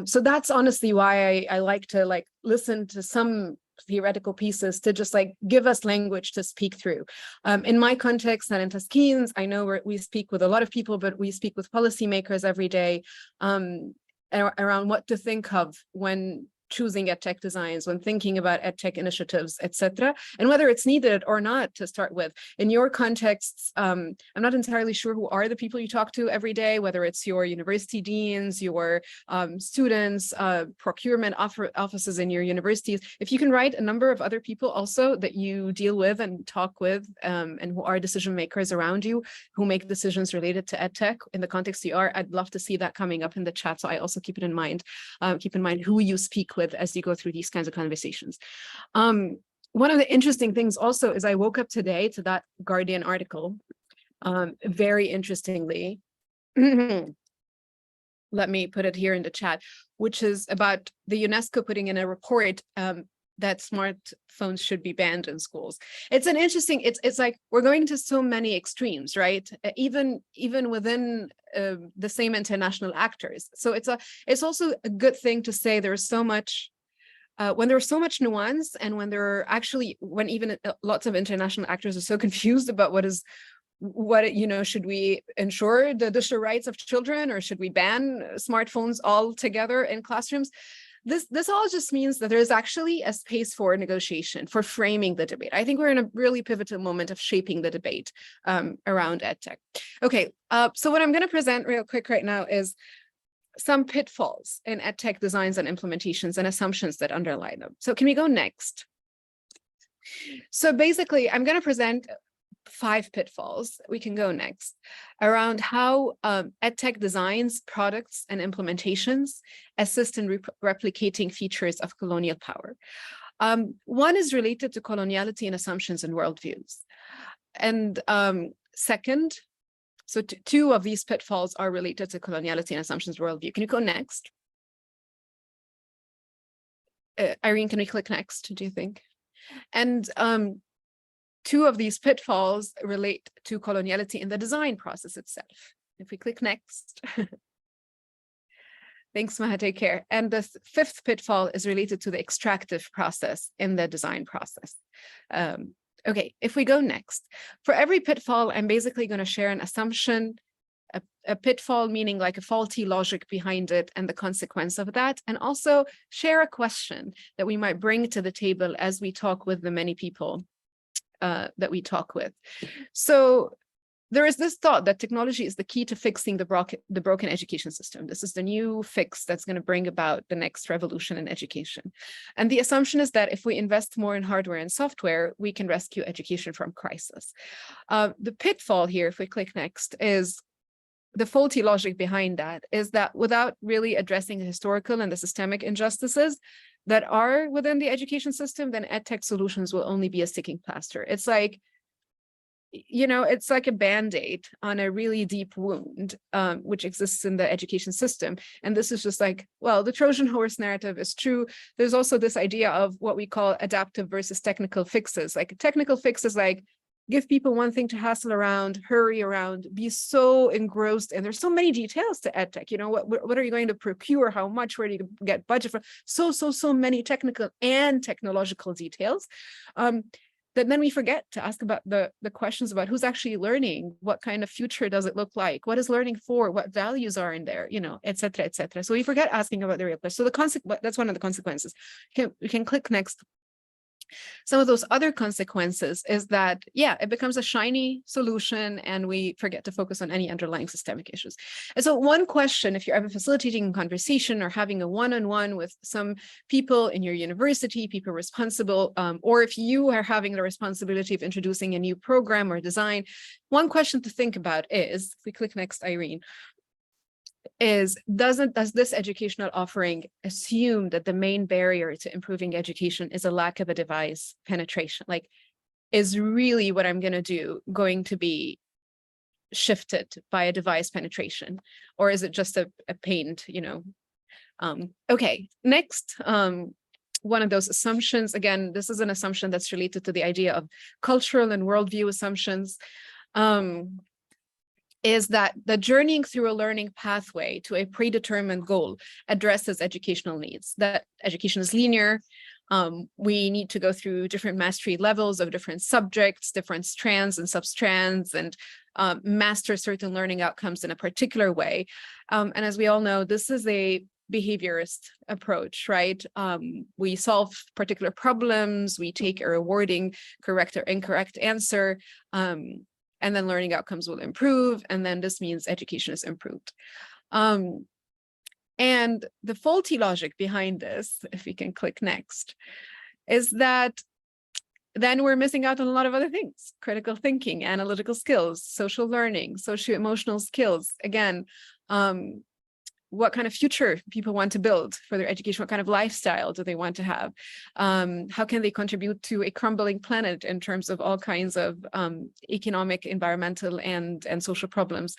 So that's honestly why I like to listen to some theoretical pieces to just give us language to speak through. In my context and in Taskeen's, I know we speak with a lot of people, but we speak with policymakers every day around what to think of when choosing EdTech designs, when thinking about EdTech initiatives, etc., and whether it's needed or not to start with. In your contexts, I'm not entirely sure who are the people you talk to every day, whether it's your university deans, your students, procurement offices in your universities. If you can write a number of other people also that you deal with and talk with, and who are decision makers around you, who make decisions related to EdTech in the context you are, I'd love to see that coming up in the chat. So I also keep it in mind. Keep in mind who you speak with as you go through these kinds of conversations. One of the interesting things also is I woke up today to that Guardian article, very interestingly. Let me put it here in the chat, which is about the UNESCO putting in a report that smartphones should be banned in schools. It's an interesting, it's like we're going to so many extremes, right? Even within the same international actors. So it's also a good thing to say there's so much, when there's so much nuance, and when even lots of international actors are so confused about should we ensure the digital rights of children, or should we ban smartphones altogether in classrooms? this all just means that there's actually a space for negotiation, for framing the debate. I think we're in a really pivotal moment of shaping the debate around EdTech. Okay, so what I'm going to present real quick right now is some pitfalls in EdTech designs and implementations and assumptions that underlie them. So can we go next? So basically, I'm going to present 5 pitfalls. We can go next around how EdTech designs, products, and implementations assist in replicating features of colonial power. One is related to coloniality and assumptions and worldviews. And second, so 2 of these pitfalls are related to coloniality and assumptions worldview. Can you go next? Irene, can we click next, do you think? And 2 of these pitfalls relate to coloniality in the design process itself. If we click next. Thanks, Maha, take care. And the 5th pitfall is related to the extractive process in the design process. Okay, if we go next, for every pitfall, I'm basically going to share an assumption, a pitfall meaning like a faulty logic behind it and the consequence of that, and also share a question that we might bring to the table as we talk with the many people that we talk with. So there is this thought that technology is the key to fixing the broken education system. This is the new fix that's going to bring about the next revolution in education. And the assumption is that if we invest more in hardware and software, we can rescue education from crisis. The pitfall here, if we click next, is the faulty logic behind that is that without really addressing the historical and the systemic injustices that are within the education system, then EdTech solutions will only be a sticking plaster. It's like, you know, it's like a Band-Aid on a really deep wound, which exists in the education system. And this is just like, well, the Trojan horse narrative is true. There's also this idea of what we call adaptive versus technical fixes. Like a technical fix is like, give people one thing to hassle around, hurry around, be so engrossed. And there's so many details to EdTech. You know, what are you going to procure? How much? Where do you get budget for? So many technical and technological details. That then we forget to ask about the questions about who's actually learning, what kind of future does it look like, what is learning for, what values are in there, you know, et cetera, et cetera. So we forget asking about the real question. So that's one of the consequences. We can click next. Some of those other consequences is that, yeah, it becomes a shiny solution and we forget to focus on any underlying systemic issues. And so one question, if you're ever facilitating a conversation or having a one-on-one with some people in your university, people responsible, or if you are having the responsibility of introducing a new program or design, one question to think about is, if we click next, Irene, is does this educational offering assume that the main barrier to improving education is a lack of a device penetration? Like, is really what I'm going to do going to be shifted by a device penetration, or is it just a paint, you know? Okay, next, one of those assumptions, again, this is an assumption that's related to the idea of cultural and worldview assumptions. Is that the journeying through a learning pathway to a predetermined goal addresses educational needs, that education is linear. We need to go through different mastery levels of different subjects, different strands and substrands, and master certain learning outcomes in a particular way. And as we all know, this is a behaviorist approach, right? We solve particular problems, we take a rewarding correct or incorrect answer, and then learning outcomes will improve, and then this means education is improved. And the faulty logic behind this, if we can click next, is that then we're missing out on a lot of other things: critical thinking, analytical skills, social learning, socio-emotional skills. Again, what kind of future people want to build for their education, what kind of lifestyle do they want to have? How can they contribute to a crumbling planet in terms of all kinds of economic, environmental, and social problems?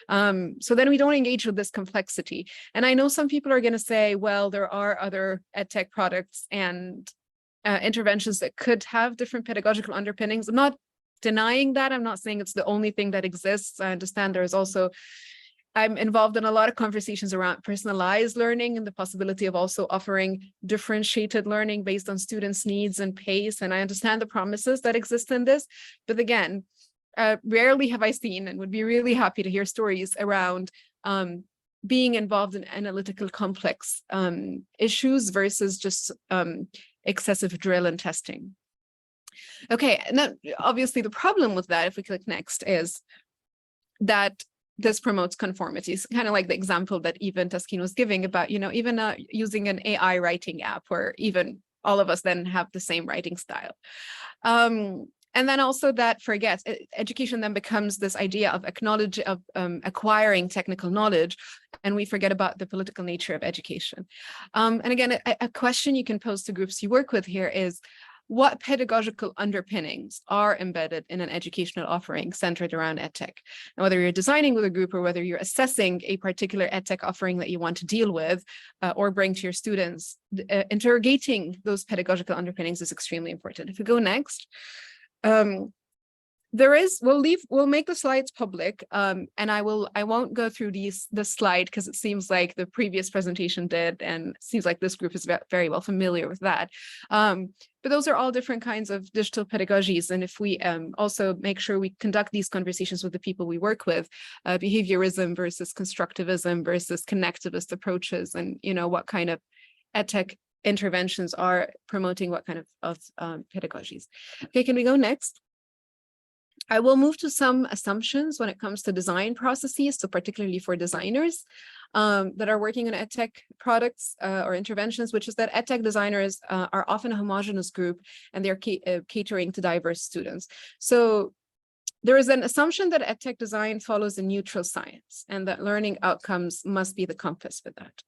So then we don't engage with this complexity. And I know some people are going to say, well, there are other EdTech products and interventions that could have different pedagogical underpinnings. I'm not denying that. I'm not saying it's the only thing that exists. I understand there's also, I'm involved in a lot of conversations around personalized learning and the possibility of also offering differentiated learning based on students' needs and pace. And I understand the promises that exist in this. But again, rarely have I seen, and would be really happy to hear stories around being involved in analytical complex issues versus just excessive drill and testing. Okay, and then obviously the problem with that, if we click next, is that this promotes conformities, kind of like the example that even Taskeen was giving about, even using an AI writing app where even all of us then have the same writing style. And then also that forgets, education then becomes this idea of acquiring technical knowledge, and we forget about the political nature of education. And again, a question you can pose to groups you work with here is, what pedagogical underpinnings are embedded in an educational offering centered around EdTech? And whether you're designing with a group or whether you're assessing a particular EdTech offering that you want to deal with or bring to your students, interrogating those pedagogical underpinnings is extremely important. If we go next, we'll make the slides public, and I won't go through this slide because it seems like the previous presentation did, and it seems like this group is very well familiar with that. But those are all different kinds of digital pedagogies, and if we also make sure we conduct these conversations with the people we work with, behaviorism versus constructivism versus connectivist approaches, and what kind of EdTech interventions are promoting what kind of pedagogies. Okay, can we go next? I will move to some assumptions when it comes to design processes, so particularly for designers that are working on EdTech products or interventions, which is that EdTech designers are often a homogeneous group and they're catering to diverse students. So there is an assumption that EdTech design follows a neutral science and that learning outcomes must be the compass for that.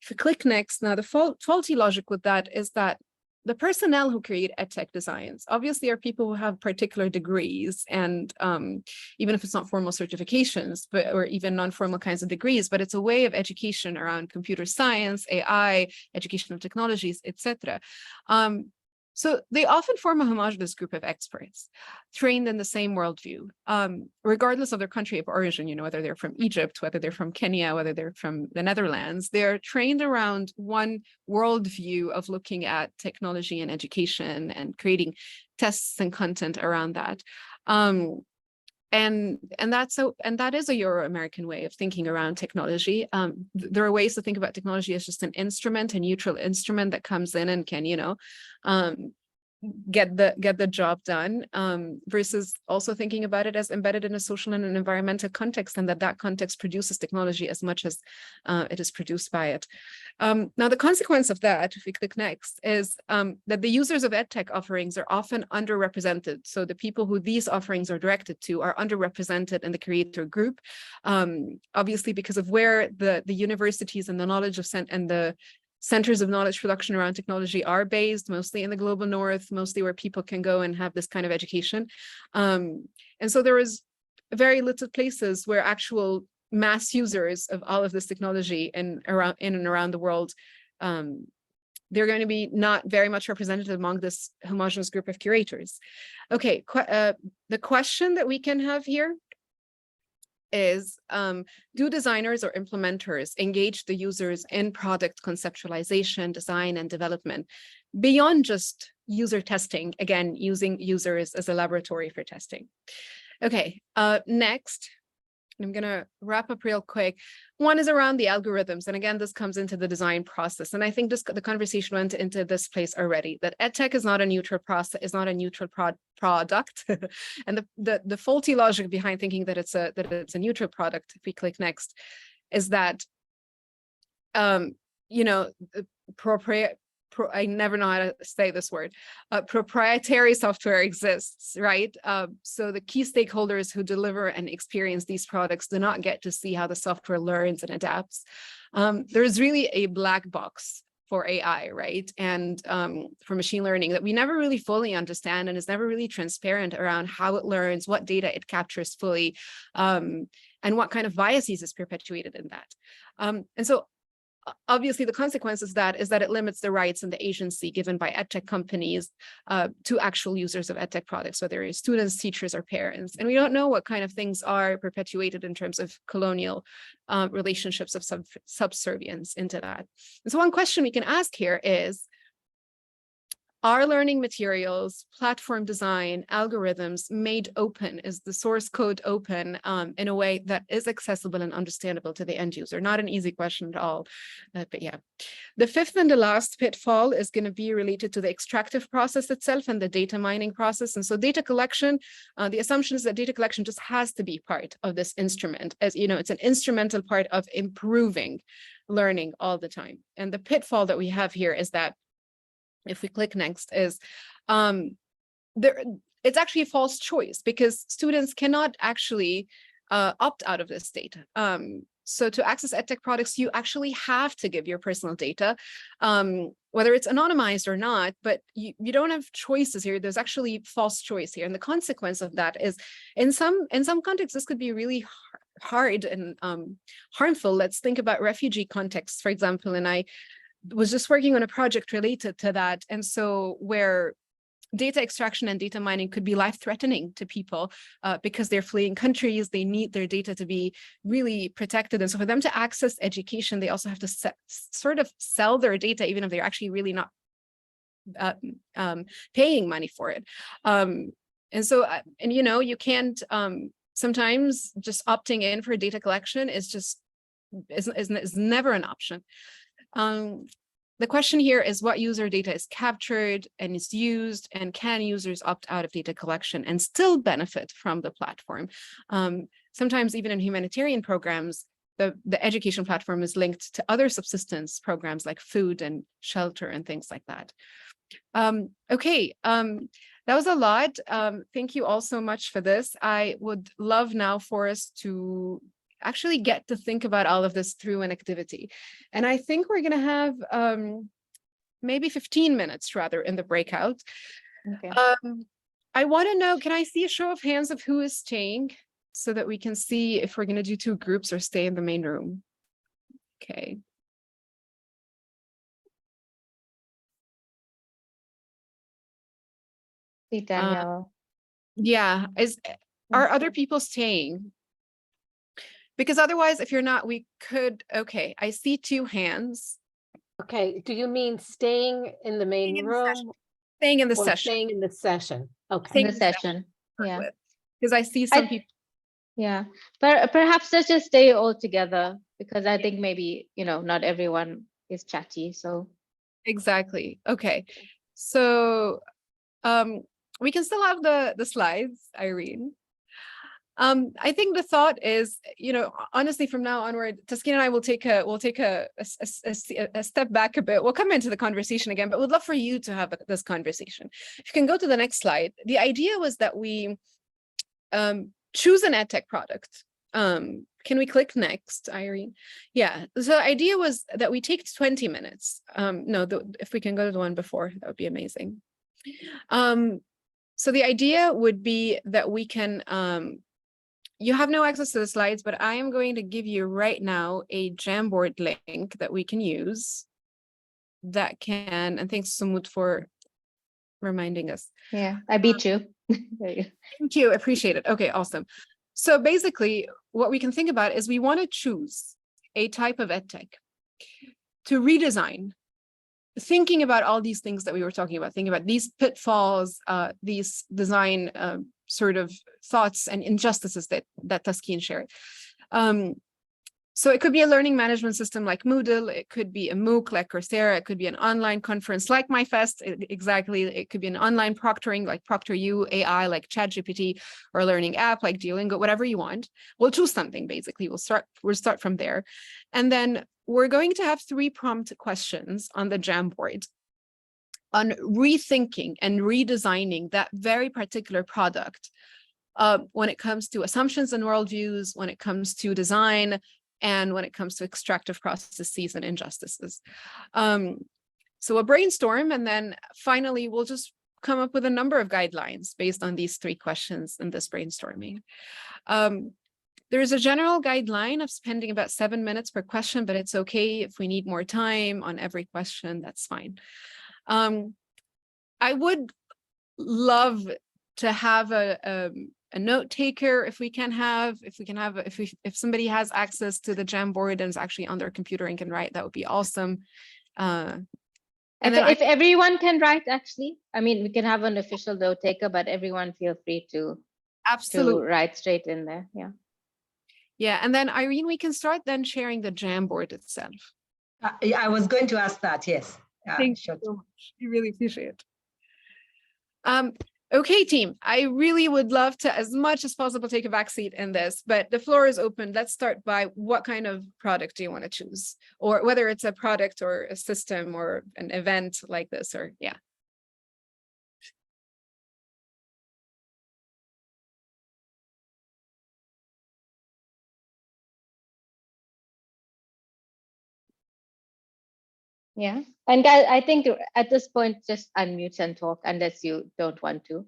If we click next, now the faulty logic with that is that the personnel who create EdTech designs obviously are people who have particular degrees, and even if it's not formal certifications, or even non-formal kinds of degrees, but it's a way of education around computer science, AI, educational technologies, etc. So they often form a homogeneous group of experts trained in the same worldview, regardless of their country of origin, whether they're from Egypt, whether they're from Kenya, whether they're from the Netherlands, they're trained around one worldview of looking at technology and education and creating tests and content around that. And that is a Euro-American way of thinking around technology. There are ways to think about technology as just an instrument, a neutral instrument that comes in and can, get the job done, versus also thinking about it as embedded in a social and an environmental context, and that context produces technology as much as it is produced by it. Now, the consequence of that, if we click next, is that the users of EdTech offerings are often underrepresented. So the people who these offerings are directed to are underrepresented in the creator group, obviously because of where the universities and the knowledge of and the centers of knowledge production around technology are based, mostly in the global north, mostly where people can go and have this kind of education. And so there is very little places where actual mass users of all of this technology in and around the world, they're going to be not very much represented among this homogeneous group of curators. Okay, the question that we can have here is, do designers or implementers engage the users in product conceptualization, design, and development beyond just user testing, again, using users as a laboratory for testing? Okay, next, I'm going to wrap up real quick. One is around the algorithms. And again, this comes into the design process. And I think the conversation went into this place already, that EdTech is not a neutral process, is not a neutral product. And the faulty logic behind thinking that it's a neutral product, if we click next, is that, I never know how to say this word, proprietary software exists, right? So the key stakeholders who deliver and experience these products do not get to see how the software learns and adapts. There is really a black box for AI, right? And for machine learning that we never really fully understand, and is never really transparent around how it learns, what data it captures fully, and what kind of biases is perpetuated in that. And so obviously, the consequence is that it limits the rights and the agency given by EdTech companies to actual users of EdTech products, whether it's students, teachers, or parents. And we don't know what kind of things are perpetuated in terms of colonial relationships of subservience into that. And so one question we can ask here is, our learning materials, platform design, algorithms made open, is the source code open in a way that is accessible and understandable to the end user? Not an easy question at all, but yeah. The fifth and the last pitfall is going to be related to the extractive process itself and the data mining process. And so data collection, the assumption is that data collection just has to be part of this instrument. As you know, it's an instrumental part of improving learning all the time. And the pitfall that we have here is that if we click next is it's actually a false choice, because students cannot actually opt out of this data. So to access EdTech products, you actually have to give your personal data, whether it's anonymized or not, but you don't have choices here. There's actually false choice here. And the consequence of that is in some contexts, this could be really hard and harmful. Let's think about refugee contexts, for example, and I was just working on a project related to that. And so where data extraction and data mining could be life-threatening to people because they're fleeing countries, they need their data to be really protected. And so for them to access education, they also have to sort of sell their data, even if they're actually really not paying money for it. And so, and you know, you can't, sometimes just opting in for data collection is never an option. The question here is what user data is captured and is used, and can users opt out of data collection and still benefit from the platform? Sometimes even in humanitarian programs, the education platform is linked to other subsistence programs like food and shelter and things like that. Okay, that was a lot. Thank you all so much for this. I would love now for us to actually get to think about all of this through an activity. And I think we're going to have maybe 15 minutes rather in the breakout. Okay. I want to know, can I see a show of hands of who is staying so that we can see if we're going to do two groups or stay in the main room? Okay. See Danielle. Yeah, are other people staying? Because otherwise, if you're not, we could, okay, I see two hands. Okay, do you mean staying in the main room Staying in the or session. staying in the session? Okay. Staying In the session. Yeah. Because I see some people. Yeah, but perhaps let's just stay all together, because I think maybe, you know, not everyone is chatty, so. Exactly. Okay. So we can still have the slides, Irene. I think the thought is, you know, honestly, from now onward, Taskeen and I will take a step back a bit. We'll come into the conversation again, but we'd love for you to have this conversation. If you can go to the next slide. The idea was that we choose an EdTech product. Can we click next, Irene? Yeah, so the idea was that we take 20 minutes. No, if we can go to the one before, that would be amazing. So the idea would be that we can, you have no access to the slides, but I am going to give you right now a Jamboard link that we can use that can, and thanks Sumut for reminding us. Yeah, I beat you. Thank you, appreciate it. Okay, awesome. So basically what we can think about is we want to choose a type of EdTech to redesign, thinking about all these things that we were talking about, thinking about these pitfalls, these design sort of thoughts and injustices that Taskeen shared. So it could be a learning management system like Moodle, it could be a MOOC like Coursera, it could be an online conference like MyFest, exactly. It could be an online proctoring like ProctorU, AI like ChatGPT, or a learning app like Duolingo, whatever you want. We'll choose something basically. We'll start from there. And then we're going to have 3 prompt questions on the Jamboard on rethinking and redesigning that very particular product when it comes to assumptions and worldviews, when it comes to design, and when it comes to extractive processes and injustices. So we'll brainstorm, and then finally we'll just come up with a number of guidelines based on these 3 questions in this brainstorming. There is a general guideline of spending about 7 minutes per question, but it's okay if we need more time on every question, that's fine. I would love to have a note taker if somebody has access to the Jamboard and is actually on their computer and can write, that would be awesome. And if, then if everyone can write, actually, I mean, we can have an official note taker, but everyone feel free to absolutely. write straight in there. Yeah. Yeah. And then Irene, we can start then sharing the Jamboard itself. Yeah, I was going to ask that. Yes. Thank Sure. you so much. I really appreciate it. Okay, team, I really would love to, as much as possible, take a backseat in this, but the floor is open. Let's start by what kind of product do you want to choose? Or whether it's a product or a system or an event like this, or yeah. Yeah. And guys, I think at this point, just unmute and talk unless you don't want to.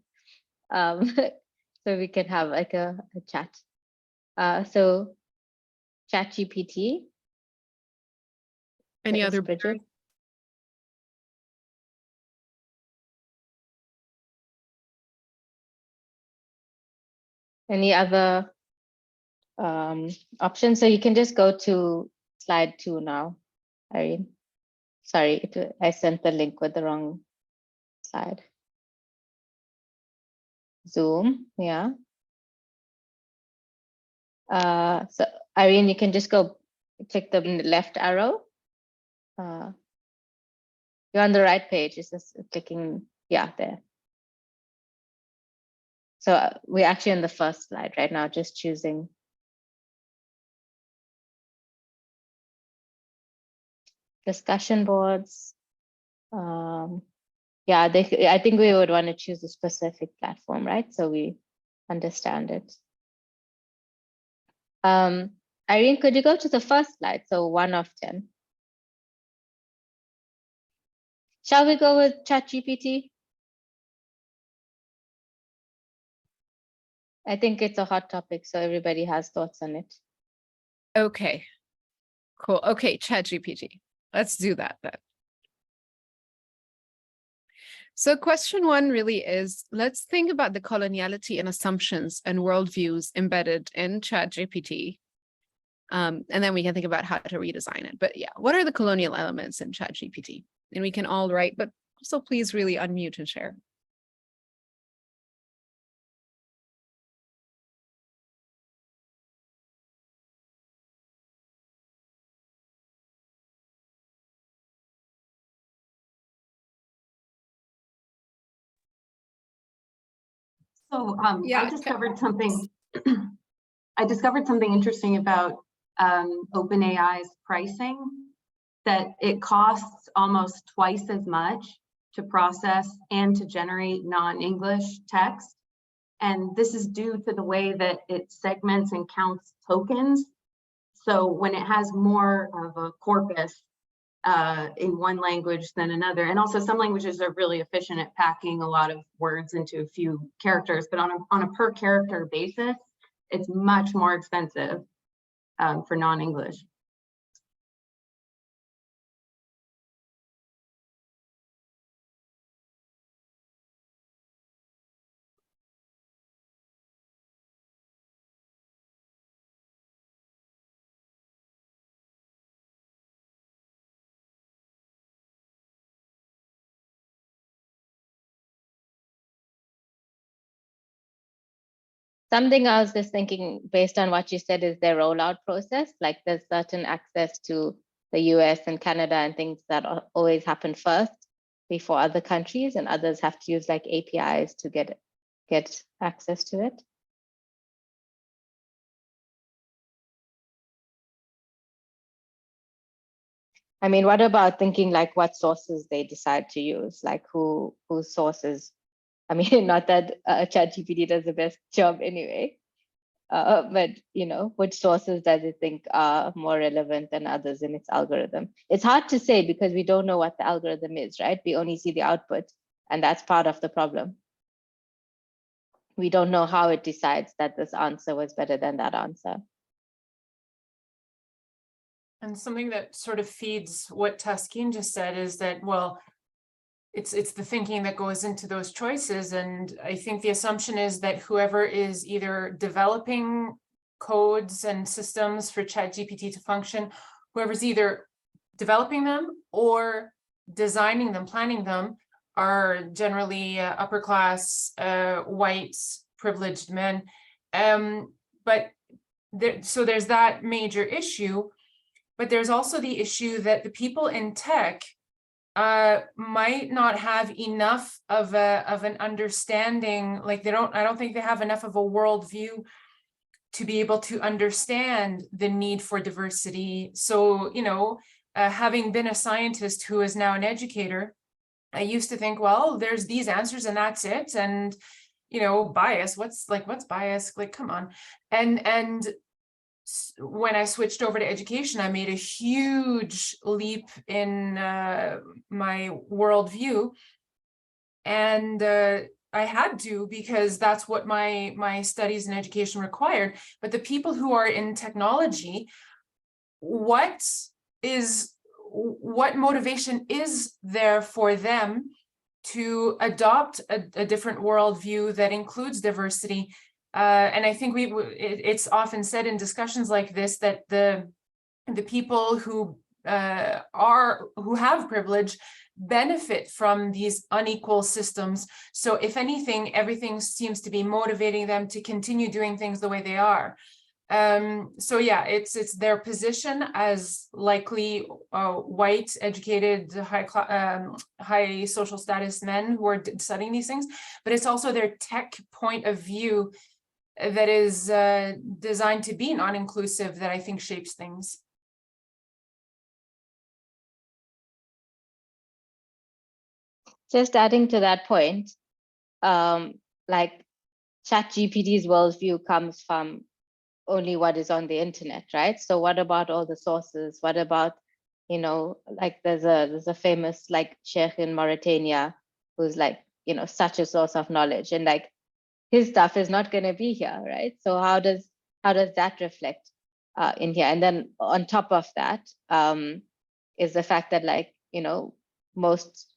So we can have like a chat. So ChatGPT. Any Yes, other? Bridget? Any other options? So you can just go to slide 2 now, Irene. Sorry, I sent the link with the wrong slide. Zoom, yeah. So Irene, you can just go click the left arrow. You're on the right page. It's just clicking, yeah, there. So we're actually on the first slide right now, just choosing. Discussion boards. Yeah, I think we would want to choose a specific platform, right? So we understand it. Irene, could you go to the first slide? So 1 of 10. Shall we go with ChatGPT? I think it's a hot topic, so everybody has thoughts on it. Okay, cool. Okay, ChatGPT. Let's do that then. So question 1 really is, let's think about the coloniality and assumptions and worldviews embedded in ChatGPT. And then we can think about how to redesign it. But yeah, what are the colonial elements in ChatGPT? And we can all write, but also please really unmute and share. So Yeah, I discovered something. I discovered something interesting about OpenAI's pricing, that it costs almost twice as much to process and to generate non-English text. And this is due to the way that it segments and counts tokens. So when it has more of a corpus in one language than another, and also some languages are really efficient at packing a lot of words into a few characters, but on a per character basis, it's much more expensive for non-English. Something I was just thinking based on what you said is their rollout process. Like there's certain access to the US and Canada and things that always happen first before other countries, and others have to use like APIs to get access to it. I mean, what about thinking like what sources they decide to use, like whose sources? I mean, not that ChatGPT does the best job anyway, but you know, which sources does it think are more relevant than others in its algorithm? It's hard to say because we don't know what the algorithm is, right? We only see the output, and that's part of the problem. We don't know how it decides that this answer was better than that answer. And something that sort of feeds what Taskeen just said is that, well, it's the thinking that goes into those choices. And I think the assumption is that whoever is either developing codes and systems for ChatGPT to function, whoever's either developing them or designing them, planning them, are generally upper class, white, privileged men. But so there's that major issue, but there's also the issue that the people in tech might not have enough of an understanding, like I don't think they have enough of a worldview to be able to understand the need for diversity. So, having been a scientist who is now an educator, I used to think, well, there's these answers and that's it. And, bias, what's bias? Like, come on. And when I switched over to education, I made a huge leap in my worldview. And I had to, because that's what my studies in education required. But the people who are in technology, what motivation is there for them to adopt a different worldview that includes diversity? And I think it's often said in discussions like this that the people who have privilege benefit from these unequal systems. So if anything, everything seems to be motivating them to continue doing things the way they are. So yeah, it's their position as likely white, educated, high social status men who are studying these things, but it's also their tech point of view that is designed to be non-inclusive that I think shapes things. Just adding to that point, like ChatGPT's worldview comes from only what is on the internet, right? So what about all the sources? What about, like there's a famous like sheikh in Mauritania who's like, such a source of knowledge, and like his stuff is not going to be here, right? So how does that reflect in here? And then on top of that is the fact that like, most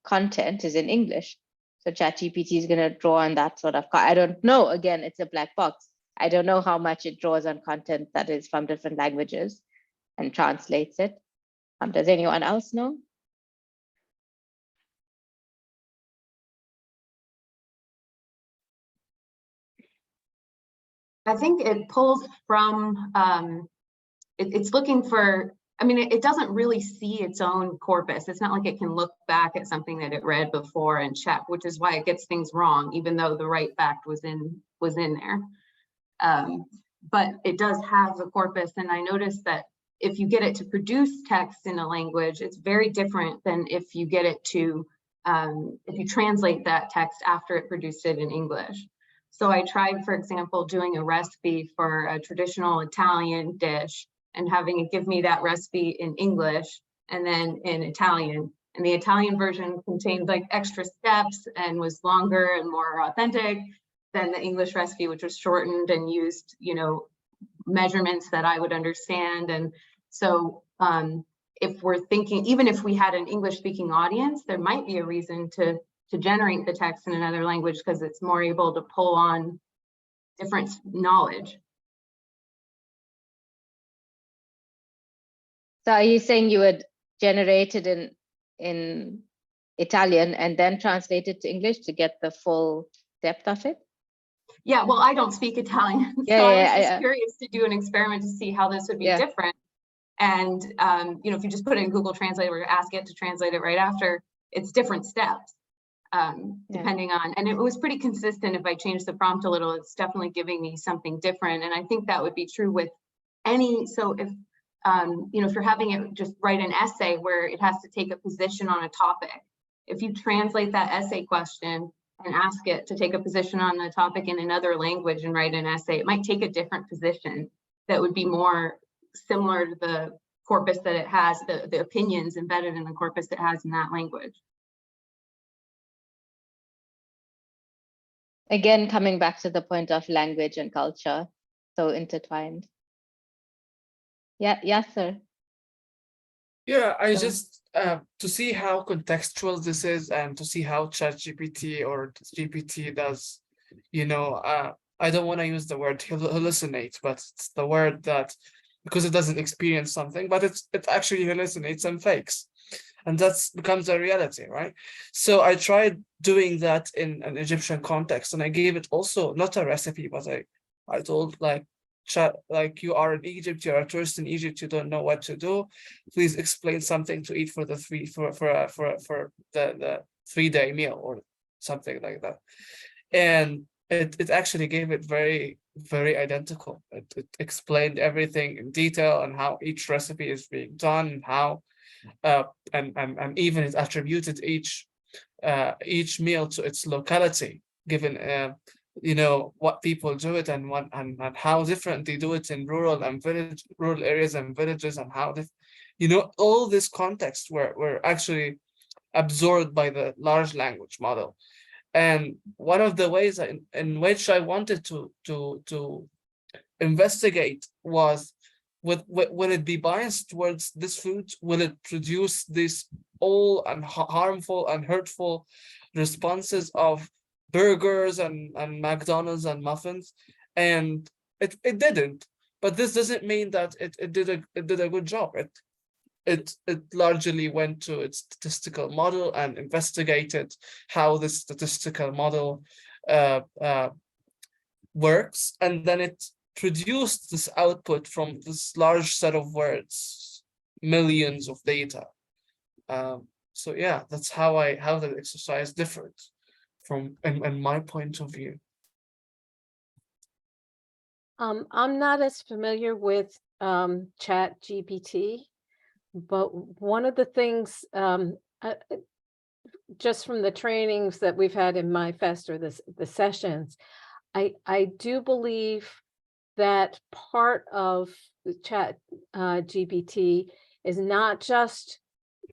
content is in English. So ChatGPT is going to draw on that sort of, I don't know, again, it's a black box. I don't know how much it draws on content that is from different languages and translates it. Does anyone else know? I think it pulls from, it's looking for, it doesn't really see its own corpus. It's not like it can look back at something that it read before and check, which is why it gets things wrong, even though the right fact was in there. But it does have a corpus, and I noticed that if you get it to produce text in a language, it's very different than if you get it to, if you translate that text after it produced it in English. So I tried, for example, doing a recipe for a traditional Italian dish and having it give me that recipe in English and then in Italian. And the Italian version contained like extra steps and was longer and more authentic than the English recipe, which was shortened and used, measurements that I would understand. And so if we're thinking, even if we had an English speaking audience, there might be a reason to generate the text in another language because it's more able to pull on different knowledge. So are you saying you would generate it in Italian and then translate it to English to get the full depth of it? Yeah, well, I don't speak Italian, Yeah, so I was just curious to do an experiment to see how this would be different. And if you just put it in Google Translate or ask it to translate it right after, it's different steps. Depending on, and it was pretty consistent. If I change the prompt a little, it's definitely giving me something different. And I think that would be true with any, so if, if you're having it just write an essay where it has to take a position on a topic, if you translate that essay question and ask it to take a position on the topic in another language and write an essay, it might take a different position that would be more similar to the corpus that it has, the opinions embedded in the corpus it has in that language. Again, coming back to the point of language and culture, so intertwined. Yeah, sir. Yeah, I just to see how contextual this is and to see how ChatGPT or GPT does, I don't want to use the word hallucinate, but it's the word that, because it doesn't experience something, but it actually hallucinates and fakes. and that's becomes a reality, right? So I tried doing that in an Egyptian context, and I gave it also not a recipe, but I told like chat, like, you are in Egypt, you're a tourist in Egypt, you don't know what to do, please explain something to eat for the the 3-day meal or something like that. And it actually gave it very, very identical. It explained everything in detail and how each recipe is being done, how and even it attributed each meal to its locality, given you know, what people do it and what and how different they do it in rural areas and villages, and how you know, all this context were actually absorbed by the large language model. And one of the ways in which I wanted to investigate was, will it be biased towards this food? Will it produce these all harmful and hurtful responses of burgers and McDonald's and muffins? And it didn't. But this doesn't mean that it did a good job. It largely went to its statistical model and investigated how this statistical model works, and then it produced this output from this large set of words, millions of data. So yeah, that's how the exercise differed from in my point of view. I'm not as familiar with Chat GPT, but one of the things just from the trainings that we've had in my fest or the sessions, I do believe that part of the Chat GPT is not just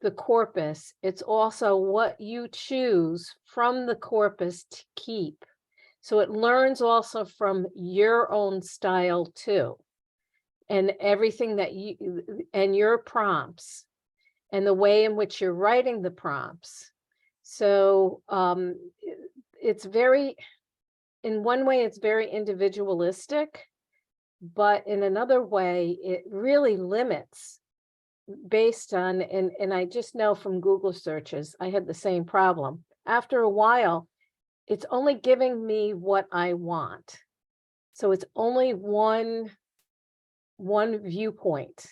the corpus, it's also what you choose from the corpus to keep. So it learns also from your own style too, and everything that you, and your prompts, and the way in which you're writing the prompts. So it's very, in one way, it's very individualistic, but in another way, it really limits based on, and I just know from Google searches, I had the same problem. After a while, it's only giving me what I want. So it's only one viewpoint,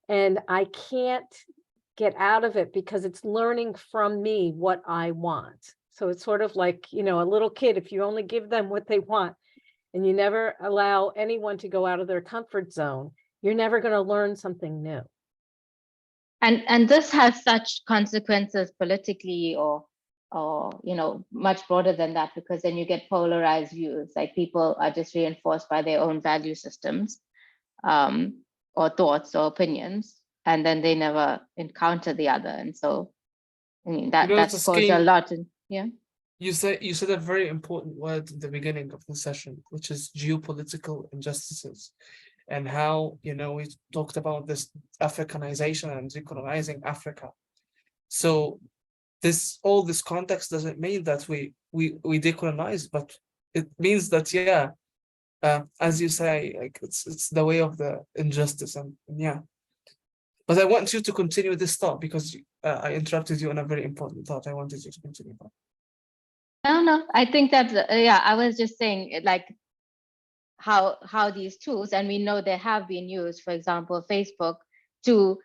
and I can't get out of it because it's learning from me what I want. So it's sort of like, you know, a little kid, if you only give them what they want and you never allow anyone to go out of their comfort zone, you're never going to learn something new. And this has such consequences politically or you know, much broader than that, because then you get polarized views, like people are just reinforced by their own value systems or thoughts or opinions, and then they never encounter the other. And so, I mean, that's caused a lot. Yeah. You said a very important word at the beginning of the session, which is geopolitical injustices, and how, you know, we talked about this Africanization and decolonizing Africa. So all this context doesn't mean that we decolonize, but it means that, yeah, as you say, like it's the way of the injustice, and yeah. But I want you to continue this thought, because I interrupted you on a very important thought. I wanted you to continue that. No, I think that's, yeah, I was just saying, like, how these tools, and we know they have been used, for example, Facebook, to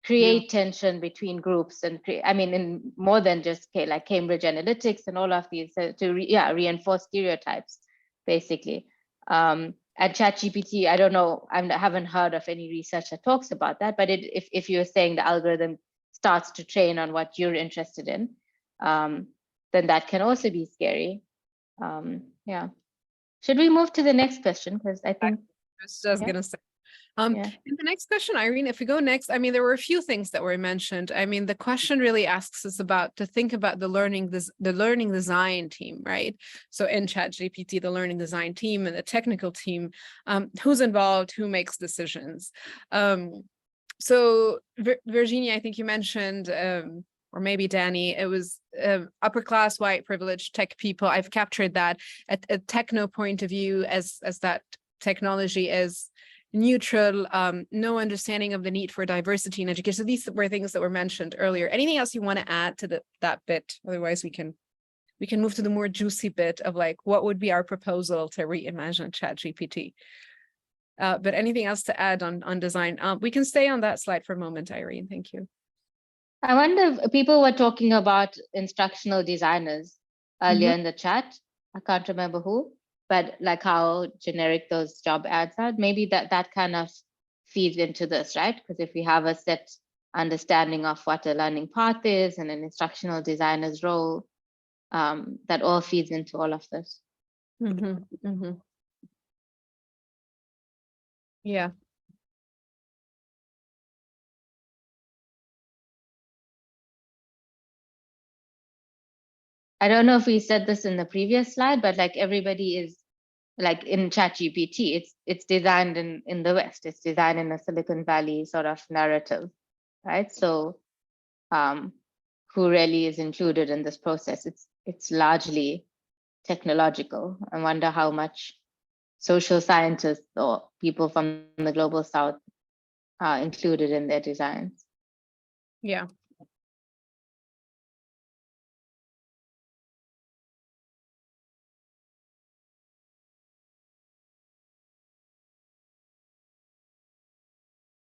create tension between groups, and I mean, in more than just like Cambridge Analytics and all of these, to reinforce stereotypes, basically. And ChatGPT, I don't know, I haven't heard of any research that talks about that, but if you're saying the algorithm starts to train on what you're interested in, then that can also be scary. Yeah. Should we move to the next question? Because I think I was just gonna say. In the next question, Irene, if we go next, I mean, there were a few things that were mentioned. I mean, the question really asks us to think about the learning design team, right? So in ChatGPT, the learning design team and the technical team, who's involved, who makes decisions. So Virginia, I think you mentioned, or maybe Danny, it was upper class, white, privileged tech people. I've captured that at a techno point of view, as that technology is, neutral, no understanding of the need for diversity in education. So these were things that were mentioned earlier. Anything else you want to add to that bit? Otherwise, we can move to the more juicy bit of like, what would be our proposal to reimagine ChatGPT? But anything else to add on design? We can stay on that slide for a moment, Irene. Thank you. I wonder if people were talking about instructional designers earlier in the chat. I can't remember who, but like how generic those job ads are. Maybe that kind of feeds into this, right? Because if we have a set understanding of what a learning path is and an instructional designer's role, that all feeds into all of this. Yeah. I don't know if we said this in the previous slide, but like everybody is like in ChatGPT, it's designed in the West. It's designed in a Silicon Valley sort of narrative, right? So who really is included in this process? It's largely technological. I wonder how much social scientists or people from the global South are included in their designs. Yeah.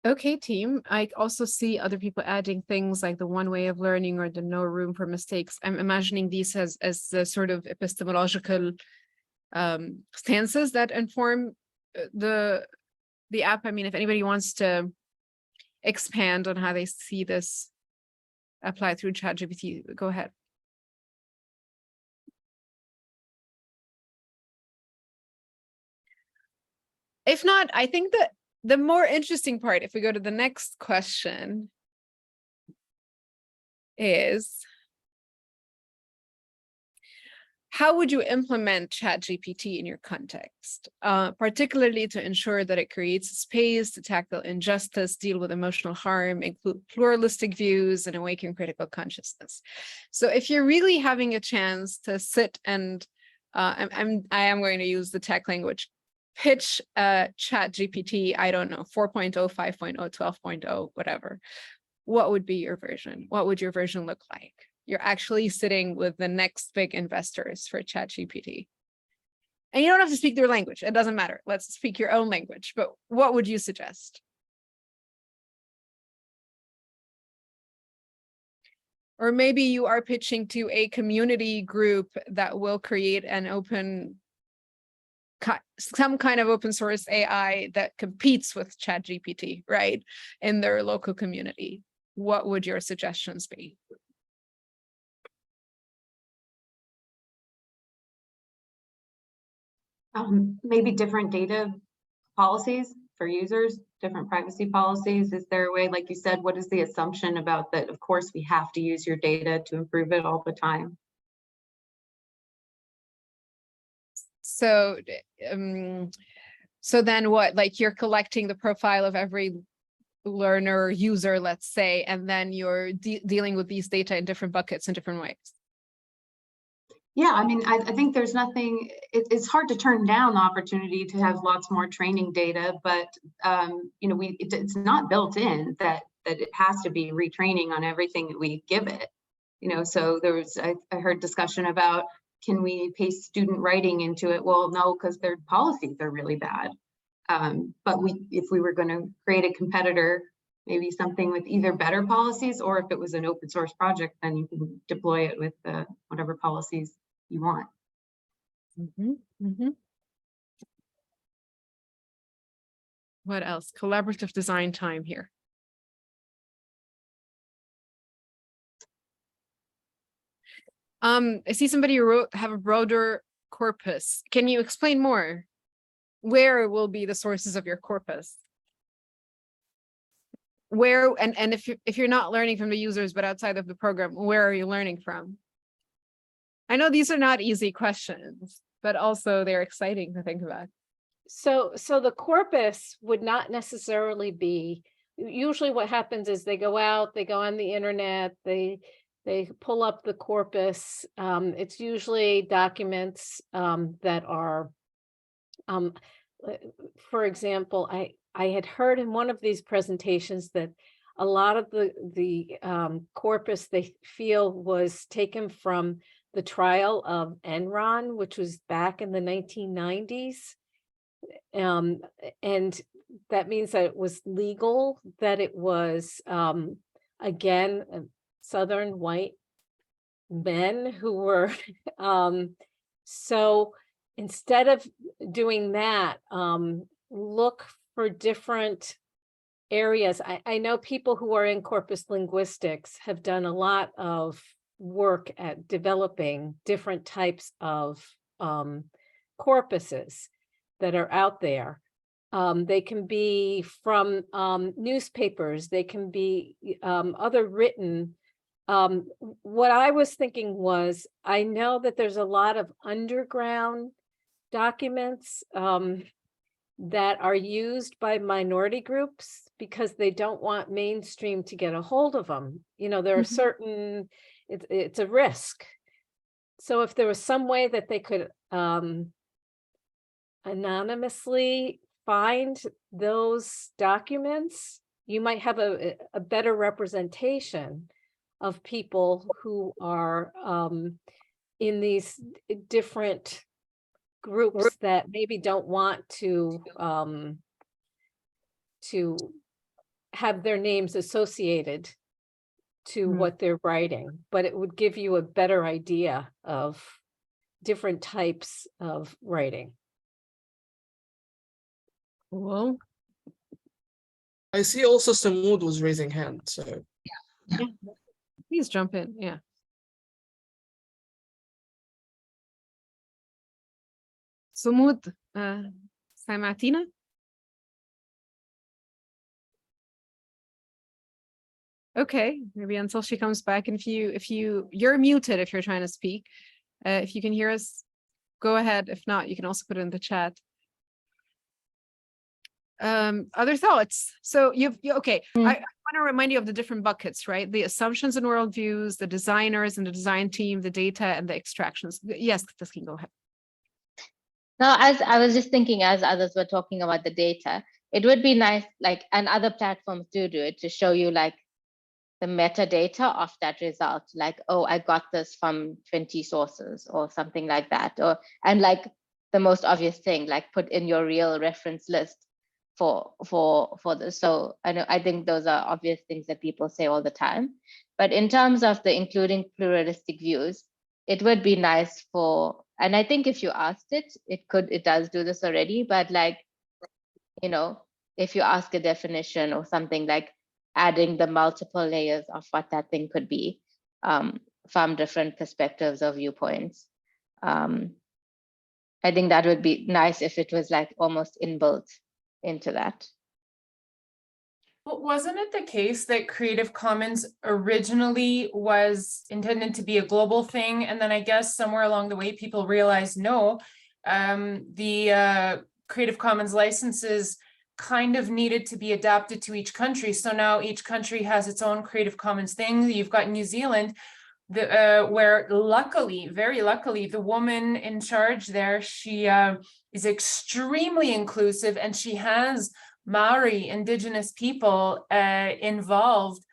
Okay, team. I also see other people adding things like the one way of learning or the no room for mistakes. I'm imagining these as the sort of epistemological stances that inform the app. I mean, if anybody wants to expand on how they see this applied through ChatGPT, go ahead. If not, I think that the more interesting part, if we go to the next question, is how would you implement ChatGPT in your context, particularly to ensure that it creates a space to tackle injustice, deal with emotional harm, include pluralistic views, and awaken critical consciousness? So if you're really having a chance to sit and I am going to use the tech language, pitch ChatGPT, I don't know, 4.0, 5.0, 12.0, whatever. What would be your version? What would your version look like? You're actually sitting with the next big investors for ChatGPT. And you don't have to speak their language. It doesn't matter. Let's speak your own language. But what would you suggest? Or maybe you are pitching to a community group that will create an some kind of open source AI that competes with ChatGPT, right? In their local community. What would your suggestions be? Maybe different data policies for users, different privacy policies. Is there a way, like you said, what is the assumption about that? Of course, we have to use your data to improve it all the time. So, so then what, like you're collecting the profile of every learner or user, let's say, and then you're dealing with these data in different buckets in different ways. Yeah, I mean, I think there's nothing, it's hard to turn down the opportunity to have lots more training data, but you know, it's not built in that it has to be retraining on everything that we give it. You know, so there was, I heard discussion about, can we paste student writing into it? Well, no, because their policies are really bad. But if we were going to create a competitor, maybe something with either better policies, or if it was an open source project, then you can deploy it with whatever policies you want. What else? Collaborative design time here. I see somebody wrote have a broader corpus. Can you explain more? Where will be the sources of your corpus? Where and if you're not learning from the users but outside of the program, where are you learning from? I know these are not easy questions, but also they're exciting to think about. So the corpus would not necessarily be, usually what happens is they go out, they go on the internet, they pull up the corpus. It's usually documents that are, for example, I had heard in one of these presentations that a lot of the corpus they feel was taken from the trial of Enron, which was back in the 1990s. And that means that it was legal, that it was, again, Southern white men who were, so instead of doing that, look for different areas. I know people who are in corpus linguistics have done a lot of work at developing different types of corpuses that are out there. They can be from newspapers, they can be other written. What I was thinking was, I know that there's a lot of underground documents that are used by minority groups because they don't want mainstream to get a hold of them. You know, there are certain, it's a risk. So if there was some way that they could anonymously find those documents, you might have a better representation of people who are in these different groups that maybe don't want to have their names associated to what they're writing, but it would give you a better idea of different types of writing. Well, I see also Samud was raising hand, so. yeah. Please jump in, yeah. Sumud, سمعتينا؟ Okay, maybe until she comes back. And if you're muted if you're trying to speak. If you can hear us, go ahead. If not, you can also put it in the chat. Other thoughts? So okay. I want to remind you of the different buckets, right? The assumptions and worldviews, the designers and the design team, the data and the extractions. Yes, Taskeen, go ahead. No, as I was just thinking, as others were talking about the data, it would be nice, like, and other platforms do it, to show you like the metadata of that result, like, oh, I got this from 20 sources or something like that, or and like the most obvious thing, like put in your real reference list for this. So I think those are obvious things that people say all the time, but in terms of the including pluralistic views, it would be nice for, and I think if you asked it, it does do this already, but like, you know, if you ask a definition or something, like adding the multiple layers of what that thing could be from different perspectives or viewpoints. I think that would be nice if it was like almost inbuilt into that. Well, wasn't it the case that Creative Commons originally was intended to be a global thing? And then I guess somewhere along the way, people realized, no, the Creative Commons licenses kind of needed to be adapted to each country. So now each country has its own Creative Commons thing. You've got New Zealand, where luckily, very luckily, the woman in charge there, she is extremely inclusive, and she has Maori indigenous people involved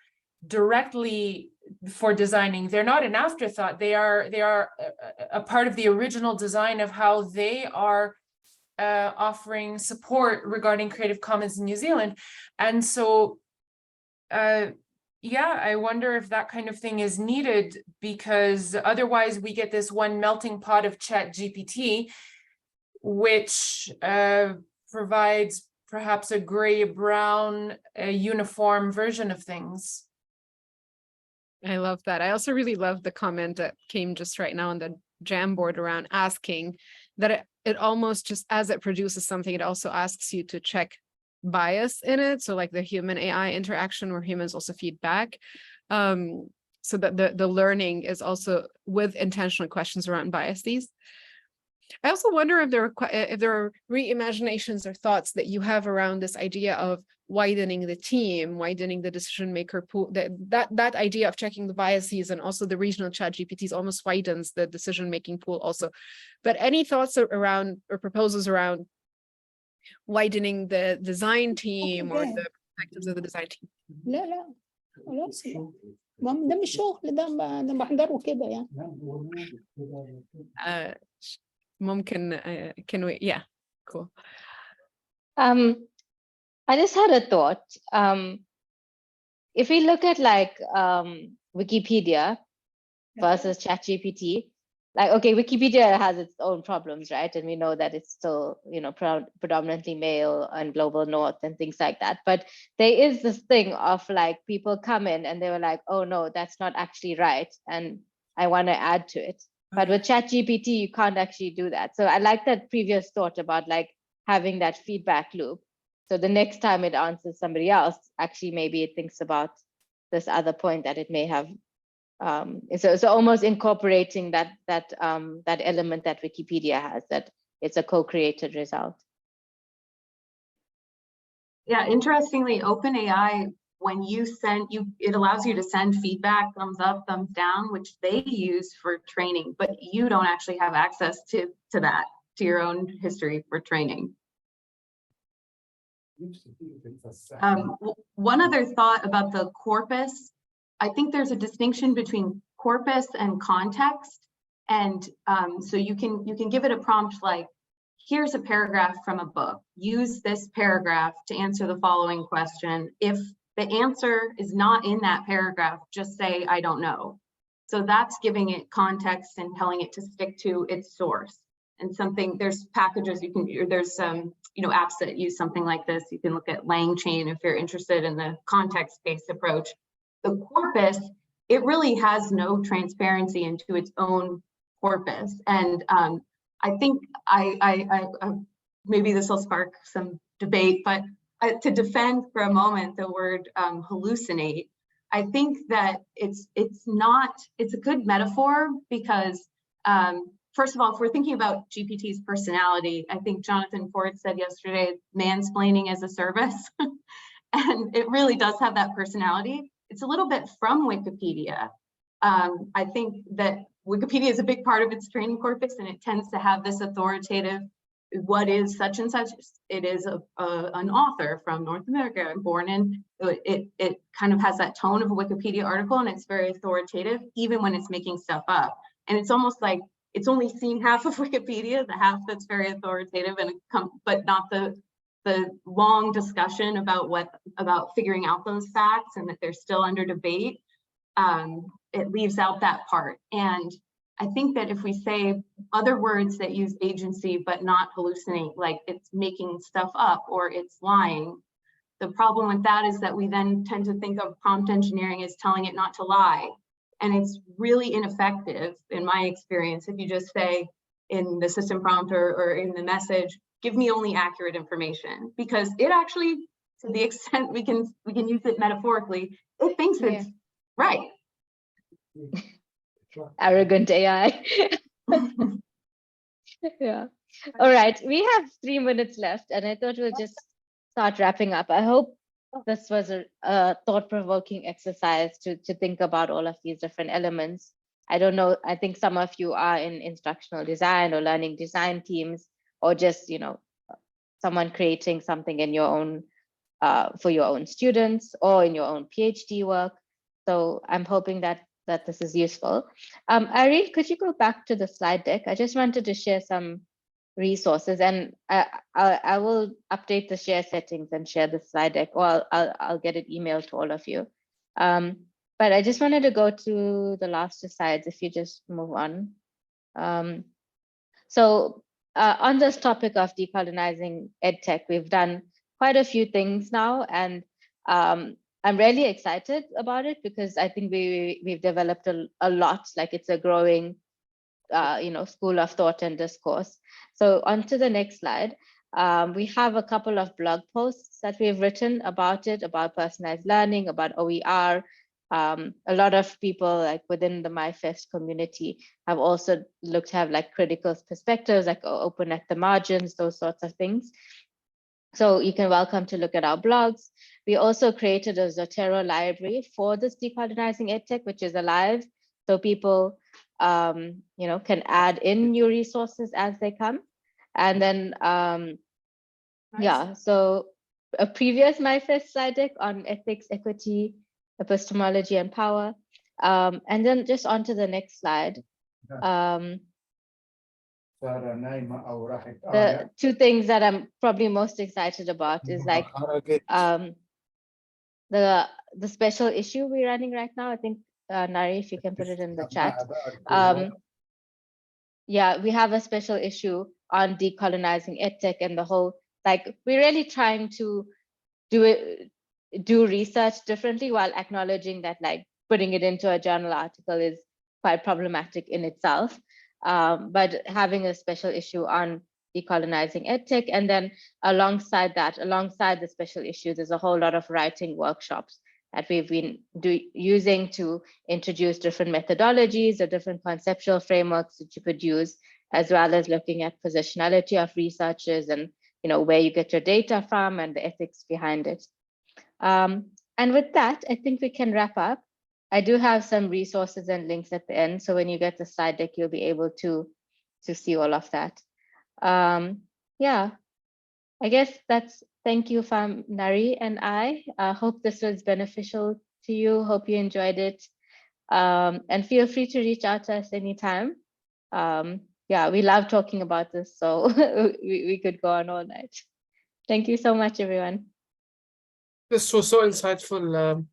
directly for designing. They're not an afterthought. They are a part of the original design of how they are offering support regarding Creative Commons in New Zealand. And so yeah, I wonder if that kind of thing is needed, because otherwise we get this one melting pot of ChatGPT, which provides perhaps a gray-brown uniform version of things. I love that. I also really love the comment that came just right now on the Jamboard around asking that it almost just, as it produces something, it also asks you to check bias in it. So like the human AI interaction where humans also feed back. So that the learning is also with intentional questions around biases. I also wonder if there are reimaginations or thoughts that you have around this idea of widening the team, widening the decision maker pool. That idea of checking the biases, and also the regional ChatGPTs almost widens the decision making pool also. But any thoughts around or proposals around widening the design team or Okay. the perspectives of the design team? لا لا خلاص ده مش شغل ده بحضره كده يعني. ممكن can we yeah cool. I just had a thought. If we look at like Wikipedia versus ChatGPT, like, okay, Wikipedia has its own problems, right? And we know that it's still, you know, predominantly male and global north and things like that. But there is this thing of like people come in and they were like, oh no, that's not actually right, and I want to add to it. But with ChatGPT, you can't actually do that. So I like that previous thought about like having that feedback loop. So the next time it answers somebody else, actually maybe it thinks about this other point that it may have. So almost incorporating that element that Wikipedia has, that it's a co-created result. Yeah, interestingly, OpenAI, when you send it allows you to send feedback, thumbs up, thumbs down, which they use for training, but you don't actually have access to that, to your own history for training. One other thought about the corpus, I think there's a distinction between corpus and context. And so you can give it a prompt like, here's a paragraph from a book. Use this paragraph to answer the following question. If the answer is not in that paragraph, just say, I don't know. So that's giving it context and telling it to stick to its source. And something, there's packages you can, there's some, you know, apps that use something like this. You can look at LangChain if you're interested in the context-based approach. The corpus, it really has no transparency into its own corpus. And I think I maybe this will spark some debate, but to defend for a moment the word hallucinate, I think that it's a good metaphor because first of all, if we're thinking about GPT's personality, I think Jonathan Ford said yesterday, mansplaining as a service, and it really does have that personality. It's a little bit from Wikipedia. I think that Wikipedia is a big part of its training corpus, and it tends to have this authoritative, what is such and such? It is an author from North America, born in, it kind of has that tone of a Wikipedia article, and it's very authoritative, even when it's making stuff up. And it's almost like it's only seen half of Wikipedia, the half that's very authoritative, and but not the long discussion about figuring out those facts, and that they're still under debate. It leaves out that part. And I think that if we say other words that use agency but not hallucinate, like it's making stuff up or it's lying, the problem with that is that we then tend to think of prompt engineering as telling it not to lie. And it's really ineffective in my experience if you just say in the system prompt or in the message, give me only accurate information, because it actually, to the extent we can use it metaphorically, it thinks it's right. Arrogant AI. Yeah. All right. We have 3 minutes left, and I thought we'll just start wrapping up. I hope this was a thought-provoking exercise to think about all of these different elements. I don't know. I think some of you are in instructional design or learning design teams, or just, you know, someone creating something in your own for your own students or in your own PhD work. So I'm hoping that this is useful. Irene, could you go back to the slide deck? I just wanted to share some resources, and I will update the share settings and share the slide deck, or I'll get it emailed to all of you. But I just wanted to go to the last two slides, if you just move on. So on this topic of decolonizing EdTech, we've done quite a few things now, and I'm really excited about it because I think we've developed a lot. Like, it's a growing, you know, school of thought and discourse. So on to the next slide. We have a couple of blog posts that we've written about it, about personalized learning, about OER. A lot of people, like within the MyFest community, have also looked to have like critical perspectives, like open at the margins, those sorts of things. So you can welcome to look at our blogs. We also created a Zotero library for this Decolonizing EdTech, which is alive. So people, you know, can add in new resources as they come. And then Yeah, so a previous My First slide deck on ethics, equity, epistemology, and power. And then just on to the next slide. The two things that I'm probably most excited about is like the special issue we're running right now. I think Nari, if you can put it in the chat. Yeah, we have a special issue on decolonizing edtech and the whole, like, we're really trying to do research differently while acknowledging that, like, putting it into a journal article is quite problematic in itself. But having a special issue on decolonizing edtech, and then alongside that, alongside the special issue, there's a whole lot of writing workshops that we've been using to introduce different methodologies or different conceptual frameworks that you could use, as well as looking at positionality of researchers and, you know, where you get your data from and the ethics behind it. And with that, I think we can wrap up. I do have some resources and links at the end, so when you get the slide deck, you'll be able to see all of that. Yeah, I guess that's, thank you from Nari and I. Hope this was beneficial to you. Hope you enjoyed it. And feel free to reach out to us anytime. Yeah, we love talking about this, so we could go on all night. Thank you so much, everyone. This was so insightful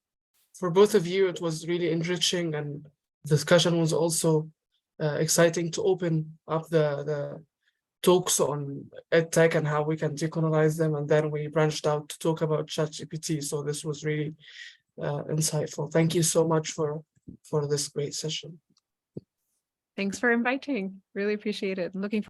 for both of you. It was really enriching, and the discussion was also exciting to open up the talks on EdTech and how we can decolonize them. And then we branched out to talk about ChatGPT. So this was really insightful. Thank you so much for this great session. Thanks for inviting. Really appreciate it. Looking forward